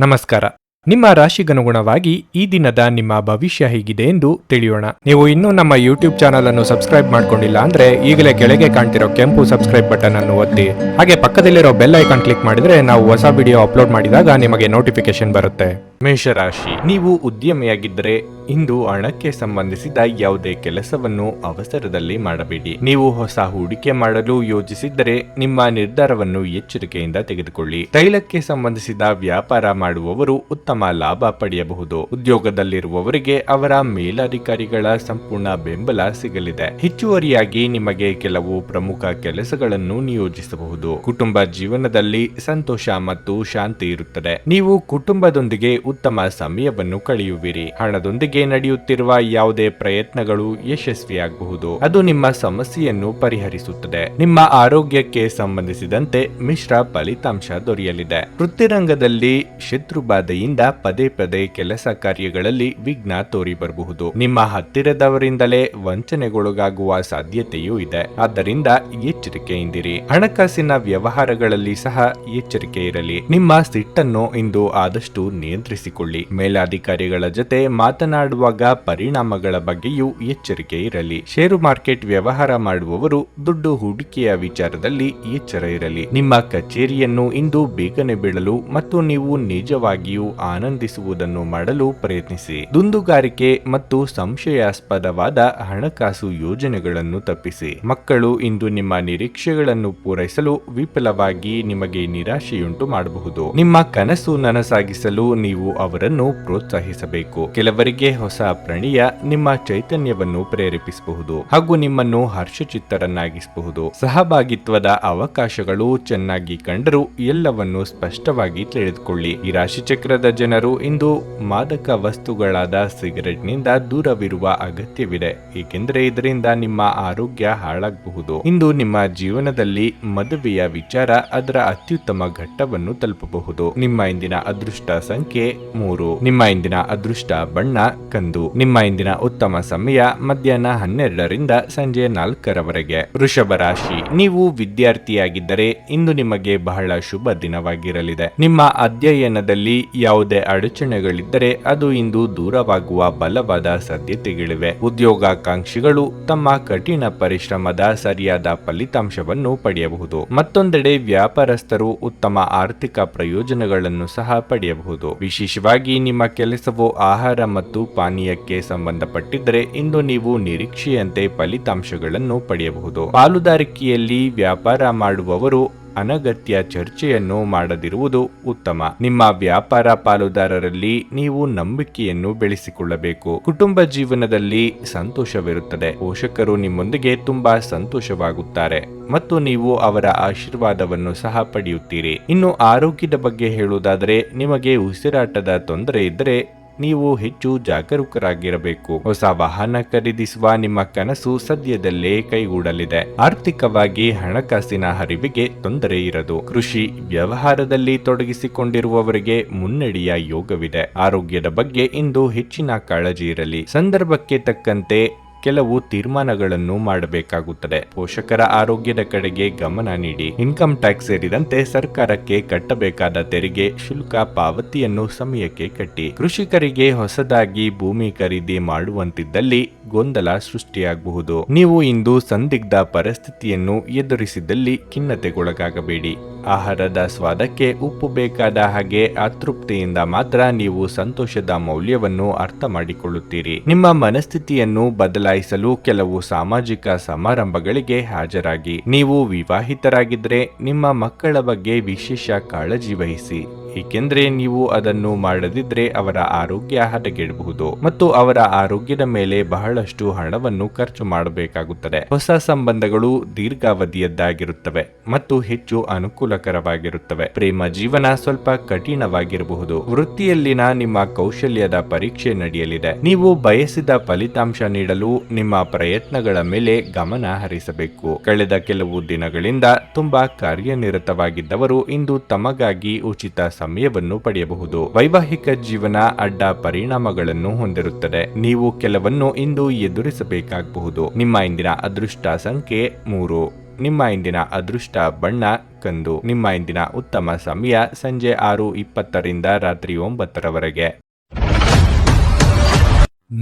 ನಮಸ್ಕಾರ. ನಿಮ್ಮ ರಾಶಿಗನುಗುಣವಾಗಿ ಈ ದಿನದ ನಿಮ್ಮ ಭವಿಷ್ಯ ಹೇಗಿದೆ ಎಂದು ತಿಳಿಯೋಣ. ನೀವು ಇನ್ನೂ ನಮ್ಮ ಯೂಟ್ಯೂಬ್ ಚಾನಲ್ ಅನ್ನು ಸಬ್ಸ್ಕ್ರೈಬ್ ಮಾಡ್ಕೊಂಡಿಲ್ಲ ಅಂದ್ರೆ ಈಗಲೇ ಕೆಳಗೆ ಕಾಣ್ತಿರೋ ಕೆಂಪು ಸಬ್ಸ್ಕ್ರೈಬ್ ಬಟನ್ ಅನ್ನು ಒತ್ತಿ, ಹಾಗೆ ಪಕ್ಕದಲ್ಲಿರೋ ಬೆಲ್ ಐಕಾನ್ ಕ್ಲಿಕ್ ಮಾಡಿದ್ರೆ ನಾವು ಹೊಸ ವಿಡಿಯೋ ಅಪ್ಲೋಡ್ ಮಾಡಿದಾಗ ನಿಮಗೆ ನೋಟಿಫಿಕೇಶನ್ ಬರುತ್ತೆ. ಮೇಷರಾಶಿ, ನೀವು ಉದ್ಯಮಿಯಾಗಿದ್ದರೆ ಇಂದು ಹಣಕ್ಕೆ ಸಂಬಂಧಿಸಿದ ಯಾವುದೇ ಕೆಲಸವನ್ನು ಅವಸರದಲ್ಲಿ ಮಾಡಬೇಡಿ. ನೀವು ಹೊಸ ಹೂಡಿಕೆ ಮಾಡಲು ಯೋಜಿಸಿದ್ದರೆ ನಿಮ್ಮ ನಿರ್ಧಾರವನ್ನು ಎಚ್ಚರಿಕೆಯಿಂದ ತೆಗೆದುಕೊಳ್ಳಿ. ತೈಲಕ್ಕೆ ಸಂಬಂಧಿಸಿದ ವ್ಯಾಪಾರ ಮಾಡುವವರು ಉತ್ತಮ ಲಾಭ ಪಡೆಯಬಹುದು. ಉದ್ಯೋಗದಲ್ಲಿರುವವರಿಗೆ ಅವರ ಮೇಲಧಿಕಾರಿಗಳ ಸಂಪೂರ್ಣ ಬೆಂಬಲ ಸಿಗಲಿದೆ. ಹೆಚ್ಚುವರಿಯಾಗಿ ನಿಮಗೆ ಕೆಲವು ಪ್ರಮುಖ ಕೆಲಸಗಳನ್ನು ನಿಯೋಜಿಸಬಹುದು. ಕುಟುಂಬ ಜೀವನದಲ್ಲಿ ಸಂತೋಷ ಮತ್ತು ಶಾಂತಿ ಇರುತ್ತದೆ. ನೀವು ಕುಟುಂಬದೊಂದಿಗೆ ಉತ್ತಮ ಸಮಯವನ್ನು ಕಳೆಯುವಿರಿ. ಹಣದೊಂದಿಗೆ ನಡೆಯುತ್ತಿರುವ ಯಾವುದೇ ಪ್ರಯತ್ನಗಳು ಯಶಸ್ವಿಯಾಗಬಹುದು. ಅದು ನಿಮ್ಮ ಸಮಸ್ಯೆಯನ್ನು ಪರಿಹರಿಸುತ್ತದೆ. ನಿಮ್ಮ ಆರೋಗ್ಯಕ್ಕೆ ಸಂಬಂಧಿಸಿದಂತೆ ಮಿಶ್ರ ಫಲಿತಾಂಶ ದೊರೆಯಲಿದೆ. ವೃತ್ತಿರಂಗದಲ್ಲಿ ಶತ್ರುಬಾಧೆಯಿಂದ ಪದೇ ಪದೇ ಕೆಲಸ ಕಾರ್ಯಗಳಲ್ಲಿ ವಿಘ್ನ ತೋರಿ ಬರಬಹುದು. ನಿಮ್ಮ ಹತ್ತಿರದವರಿಂದಲೇ ವಂಚನೆಗೊಳಗಾಗುವ ಸಾಧ್ಯತೆಯೂ ಇದೆ. ಆದ್ದರಿಂದ ಎಚ್ಚರಿಕೆಯಿಂದಿರಿ. ಹಣಕಾಸಿನ ವ್ಯವಹಾರಗಳಲ್ಲಿ ಸಹ ಎಚ್ಚರಿಕೆ ಇರಲಿ. ನಿಮ್ಮ ಸಿಟ್ಟನ್ನು ಇಂದು ಆದಷ್ಟು ನಿಯಂತ್ರಿಸಿಕೊಳ್ಳಿ. ಮೇಲಾಧಿಕಾರಿಗಳ ಜೊತೆ ಮಾತನಾಡುವಾಗ ಪರಿಣಾಮಗಳ ಬಗ್ಗೆಯೂ ಎಚ್ಚರಿಕೆ ಇರಲಿ. ಷೇರು ಮಾರ್ಕೆಟ್ ವ್ಯವಹಾರ ಮಾಡುವವರು ದುಡ್ಡು ಹೂಡಿಕೆಯ ವಿಚಾರದಲ್ಲಿ ಎಚ್ಚರ ಇರಲಿ. ನಿಮ್ಮ ಕಚೇರಿಯನ್ನು ಇಂದು ಬೇಗನೆ ಬಿಡಲು ಮತ್ತು ನೀವು ನಿಜವಾಗಿಯೂ ಆನಂದಿಸುವುದನ್ನು ಮಾಡಲು ಪ್ರಯತ್ನಿಸಿ. ದುಂದುಗಾರಿಕೆ ಮತ್ತು ಸಂಶಯಾಸ್ಪದವಾದ ಹಣಕಾಸು ಯೋಜನೆಗಳನ್ನು ತಪ್ಪಿಸಿ. ಮಕ್ಕಳು ಇಂದು ನಿಮ್ಮ ನಿರೀಕ್ಷೆಗಳನ್ನು ಪೂರೈಸಲು ವಿಫಲವಾಗಿ ನಿಮಗೆ ನಿರಾಶೆಯುಂಟು ಮಾಡಬಹುದು. ನಿಮ್ಮ ಕನಸು ನನಸಾಗಿಸಲು ನೀವು ಅವರನ್ನು ಪ್ರೋತ್ಸಾಹಿಸಬೇಕು. ಕೆಲವರಿಗೆ ಹೊಸ ಪ್ರಣಯ ನಿಮ್ಮ ಚೈತನ್ಯವನ್ನು ಪ್ರೇರೇಪಿಸಬಹುದು ಹಾಗೂ ನಿಮ್ಮನ್ನು ಹರ್ಷಚಿತ್ತರನ್ನಾಗಿಸಬಹುದು. ಸಹಭಾಗಿತ್ವದ ಅವಕಾಶಗಳು ಚೆನ್ನಾಗಿ ಕಂಡರೂ ಎಲ್ಲವನ್ನು ಸ್ಪಷ್ಟವಾಗಿ ತಿಳಿದುಕೊಳ್ಳಿ. ಈ ರಾಶಿ ಚಕ್ರದ ಜನರು ಇಂದು ಮಾದಕ ವಸ್ತುಗಳಾದ ಸಿಗರೆಟ್ ನಿಂದ ದೂರವಿರುವ ಅಗತ್ಯವಿದೆ, ಏಕೆಂದರೆ ಇದರಿಂದ ನಿಮ್ಮ ಆರೋಗ್ಯ ಹಾಳಾಗಬಹುದು. ಇಂದು ನಿಮ್ಮ ಜೀವನದಲ್ಲಿ ಮದುವೆಯ ವಿಚಾರ ಅದರ ಅತ್ಯುತ್ತಮ ಘಟ್ಟವನ್ನು ತಲುಪಬಹುದು. ನಿಮ್ಮ ಇಂದಿನ ಅದೃಷ್ಟ ಸಂಖ್ಯೆ 3. ನಿಮ್ಮ ಇಂದಿನ ಅದೃಷ್ಟ ಬಣ್ಣ ಕಂದು. ನಿಮ್ಮ ಇಂದಿನ ಉತ್ತಮ ಸಮಯ ಮಧ್ಯಾಹ್ನ 12ರಿಂದ ಸಂಜೆ 4ರವರೆಗೆ. ವೃಷಭ ರಾಶಿ, ನೀವು ವಿದ್ಯಾರ್ಥಿಯಾಗಿದ್ದರೆ ಇಂದು ನಿಮಗೆ ಬಹಳ ಶುಭ ದಿನವಾಗಿರಲಿದೆ. ನಿಮ್ಮ ಅಧ್ಯಯನದಲ್ಲಿ ಯಾವುದೇ ಅಡಚಣೆಗಳಿದ್ದರೆ ಅದು ಇಂದು ದೂರವಾಗುವ ಬಲವಾದ ಸಾಧ್ಯತೆಗಳಿವೆ. ಉದ್ಯೋಗಾಕಾಂಕ್ಷಿಗಳು ತಮ್ಮ ಕಠಿಣ ಪರಿಶ್ರಮದ ಸರಿಯಾದ ಫಲಿತಾಂಶವನ್ನು ಪಡೆಯಬಹುದು. ಮತ್ತೊಂದೆಡೆ ವ್ಯಾಪಾರಸ್ಥರು ಉತ್ತಮ ಆರ್ಥಿಕ ಪ್ರಯೋಜನಗಳನ್ನು ಸಹ ಪಡೆಯಬಹುದು. ವಿಶೇಷವಾಗಿ ನಿಮ್ಮ ಕೆಲಸವು ಆಹಾರ ಮತ್ತು ಪಾನೀಯಕ್ಕೆ ಸಂಬಂಧಪಟ್ಟಿದ್ದರೆ ಇಂದು ನೀವು ನಿರೀಕ್ಷೆಯಂತೆ ಫಲಿತಾಂಶಗಳನ್ನು ಪಡೆಯಬಹುದು. ಪಾಲುದಾರಿಕೆಯಲ್ಲಿ ವ್ಯಾಪಾರ ಮಾಡುವವರು ಅನಗತ್ಯ ಚರ್ಚೆಯನ್ನು ಮಾಡದಿರುವುದು ಉತ್ತಮ. ನಿಮ್ಮ ವ್ಯಾಪಾರ ಪಾಲುದಾರರಲ್ಲಿ ನೀವು ನಂಬಿಕೆಯನ್ನು ಬೆಳೆಸಿಕೊಳ್ಳಬೇಕು. ಕುಟುಂಬ ಜೀವನದಲ್ಲಿ ಸಂತೋಷವಿರುತ್ತದೆ. ಪೋಷಕರು ನಿಮ್ಮೊಂದಿಗೆ ತುಂಬಾ ಸಂತೋಷವಾಗುತ್ತಾರೆ ಮತ್ತು ನೀವು ಅವರ ಆಶೀರ್ವಾದವನ್ನು ಸಹ ಪಡೆಯುತ್ತೀರಿ. ಇನ್ನು ಆರೋಗ್ಯದ ಬಗ್ಗೆ ಹೇಳುವುದಾದರೆ, ನಿಮಗೆ ಉಸಿರಾಟದ ತೊಂದರೆ ಇದ್ದರೆ ನೀವು ಹೆಚ್ಚು ಜಾಗರೂಕರಾಗಿರಬೇಕು. ಹೊಸ ವಾಹನ ಖರೀದಿಸುವ ನಿಮ್ಮ ಕನಸು ಸದ್ಯದಲ್ಲೇ ಕೈಗೂಡಲಿದೆ. ಆರ್ಥಿಕವಾಗಿ ಹಣಕಾಸಿನ ಹರಿವಿಗೆ ತೊಂದರೆ ಇರದು. ಕೃಷಿ ವ್ಯವಹಾರದಲ್ಲಿ ತೊಡಗಿಸಿಕೊಂಡಿರುವವರಿಗೆ ಮುನ್ನಡೆಯ ಯೋಗವಿದೆ. ಆರೋಗ್ಯದ ಬಗ್ಗೆ ಇಂದು ಹೆಚ್ಚಿನ ಕಾಳಜಿ ಇರಲಿ. ಸಂದರ್ಭಕ್ಕೆ ತಕ್ಕಂತೆ ಕೆಲವು ತೀರ್ಮಾನಗಳನ್ನು ಮಾಡಬೇಕಾಗುತ್ತದೆ. ಪೋಷಕರ ಆರೋಗ್ಯದ ಕಡೆಗೆ ಗಮನ ನೀಡಿ. ಇನ್ಕಮ್ ಟ್ಯಾಕ್ಸ್ ಸೇರಿದಂತೆ ಸರ್ಕಾರಕ್ಕೆ ಕಟ್ಟಬೇಕಾದ ತೆರಿಗೆ ಶುಲ್ಕ ಪಾವತಿಯನ್ನು ಸಮಯಕ್ಕೆ ಕಟ್ಟಿ. ಕೃಷಿಕರಿಗೆ ಹೊಸದಾಗಿ ಭೂಮಿ ಖರೀದಿ ಮಾಡುವಂತಿದ್ದಲ್ಲಿ ಗೊಂದಲ ಸೃಷ್ಟಿಯಾಗಬಹುದು. ನೀವು ಇಂದು ಸಂದಿಗ್ಧ ಪರಿಸ್ಥಿತಿಯನ್ನು ಎದುರಿಸಿದಲ್ಲಿ ಖಿನ್ನತೆಗೊಳಗಾಗಬೇಡಿ. ಆಹಾರದ ಸ್ವಾದಕ್ಕೆ ಉಪ್ಪು ಬೇಕಾದ ಹಾಗೆ ಅತೃಪ್ತಿಯಿಂದ ಮಾತ್ರ ನೀವು ಸಂತೋಷದ ಮೌಲ್ಯವನ್ನು ಅರ್ಥ ಮಾಡಿಕೊಳ್ಳುತ್ತೀರಿ. ನಿಮ್ಮ ಮನಸ್ಥಿತಿಯನ್ನು ಬದಲಾಯಿಸಲು ಕೆಲವು ಸಾಮಾಜಿಕ ಸಮಾರಂಭಗಳಿಗೆ ಹಾಜರಾಗಿ. ನೀವು ವಿವಾಹಿತರಾಗಿದ್ದರೆ ನಿಮ್ಮ ಮಕ್ಕಳ ಬಗ್ಗೆ ವಿಶೇಷ ಕಾಳಜಿ ವಹಿಸಿ, ಏಕೆಂದರೆ ನೀವು ಅದನ್ನು ಮಾಡದಿದ್ರೆ ಅವರ ಆರೋಗ್ಯ ಹದಗೆಡಬಹುದು ಮತ್ತು ಅವರ ಆರೋಗ್ಯದ ಮೇಲೆ ಬಹಳಷ್ಟು ಹಣವನ್ನು ಖರ್ಚು ಮಾಡಬೇಕಾಗುತ್ತದೆ. ಹೊಸ ಸಂಬಂಧಗಳು ದೀರ್ಘಾವಧಿಯದ್ದಾಗಿರುತ್ತವೆ ಮತ್ತು ಹೆಚ್ಚು ಅನುಕೂಲಕರವಾಗಿರುತ್ತವೆ. ಪ್ರೇಮ ಜೀವನ ಸ್ವಲ್ಪ ಕಠಿಣವಾಗಿರಬಹುದು. ವೃತ್ತಿಯಲ್ಲಿನ ನಿಮ್ಮ ಕೌಶಲ್ಯದ ಪರೀಕ್ಷೆ ನಡೆಯಲಿದೆ. ನೀವು ಬಯಸಿದ ಫಲಿತಾಂಶ ನೀಡಲು ನಿಮ್ಮ ಪ್ರಯತ್ನಗಳ ಮೇಲೆ ಗಮನ ಹರಿಸಬೇಕು. ಕಳೆದ ಕೆಲವು ದಿನಗಳಿಂದ ತುಂಬಾ ಕಾರ್ಯನಿರತವಾಗಿದ್ದವರು ಇಂದು ತಮಗಾಗಿ ಉಚಿತ ಸಮಯವನ್ನು ಪಡೆಯಬಹುದು. ವೈವಾಹಿಕ ಜೀವನ ಅಡ್ಡ ಪರಿಣಾಮಗಳನ್ನು ಹೊಂದಿರುತ್ತದೆ. ನೀವು ಕೆಲವನ್ನು ಇಂದು ಎದುರಿಸಬೇಕಾಗಬಹುದು. ನಿಮ್ಮ ಇಂದಿನ ಅದೃಷ್ಟ ಸಂಖ್ಯೆ 3. ನಿಮ್ಮ ಇಂದಿನ ಅದೃಷ್ಟ ಬಣ್ಣ ಕಂದು. ನಿಮ್ಮ ಇಂದಿನ ಉತ್ತಮ ಸಮಯ ಸಂಜೆ 6:20ರಿಂದ ರಾತ್ರಿ 9ರವರೆಗೆ.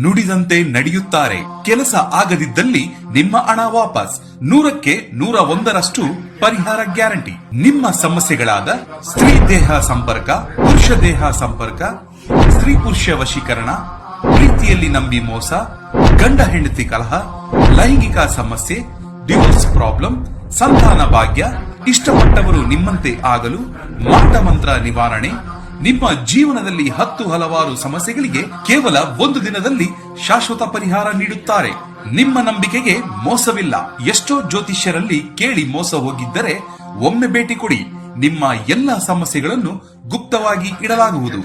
ನುಡಿದಂತೆ ನಡೆಯುತ್ತಾರೆ. ಕೆಲಸ ಆಗದಿದ್ದಲ್ಲಿ ನಿಮ್ಮ ಹಣ ವಾಪಸ್. 100ಕ್ಕೆ 101ರಷ್ಟು ಪರಿಹಾರ ಗ್ಯಾರಂಟಿ. ನಿಮ್ಮ ಸಮಸ್ಯೆಗಳಾದ ಸ್ತ್ರೀ ದೇಹ ಸಂಪರ್ಕ, ಪುರುಷ ದೇಹ ಸಂಪರ್ಕ, ಸ್ತ್ರೀ ಪುರುಷ ವಶೀಕರಣ, ಪ್ರೀತಿಯಲ್ಲಿ ನಂಬಿ ಮೋಸ, ಗಂಡ ಹೆಂಡತಿ ಕಲಹ, ಲೈಂಗಿಕ ಸಮಸ್ಯೆ, ಡಿವೋರ್ಸ್ ಪ್ರಾಬ್ಲಮ್, ಸಂತಾನ ಭಾಗ್ಯ, ಇಷ್ಟಪಟ್ಟವರು ನಿಮ್ಮಂತೆ ಆಗಲು ಮಾಟ ಮಂತ್ರ ನಿವಾರಣೆ, ನಿಮ್ಮ ಜೀವನದಲ್ಲಿ 10 ಹಲವಾರು ಸಮಸ್ಯೆಗಳಿಗೆ ಕೇವಲ 1 ದಿನದಲ್ಲಿ ಶಾಶ್ವತ ಪರಿಹಾರ ನೀಡುತ್ತಾರೆ. ನಿಮ್ಮ ನಂಬಿಕೆಗೆ ಮೋಸವಿಲ್ಲ. ಎಷ್ಟೋ ಜ್ಯೋತಿಷ್ಯರಲ್ಲಿ ಕೇಳಿ ಮೋಸ ಹೋಗಿದ್ದರೆ ಒಮ್ಮೆ ಭೇಟಿ ಕೊಡಿ. ನಿಮ್ಮ ಎಲ್ಲ ಸಮಸ್ಯೆಗಳನ್ನು ಗುಪ್ತವಾಗಿ ಇಡಲಾಗುವುದು.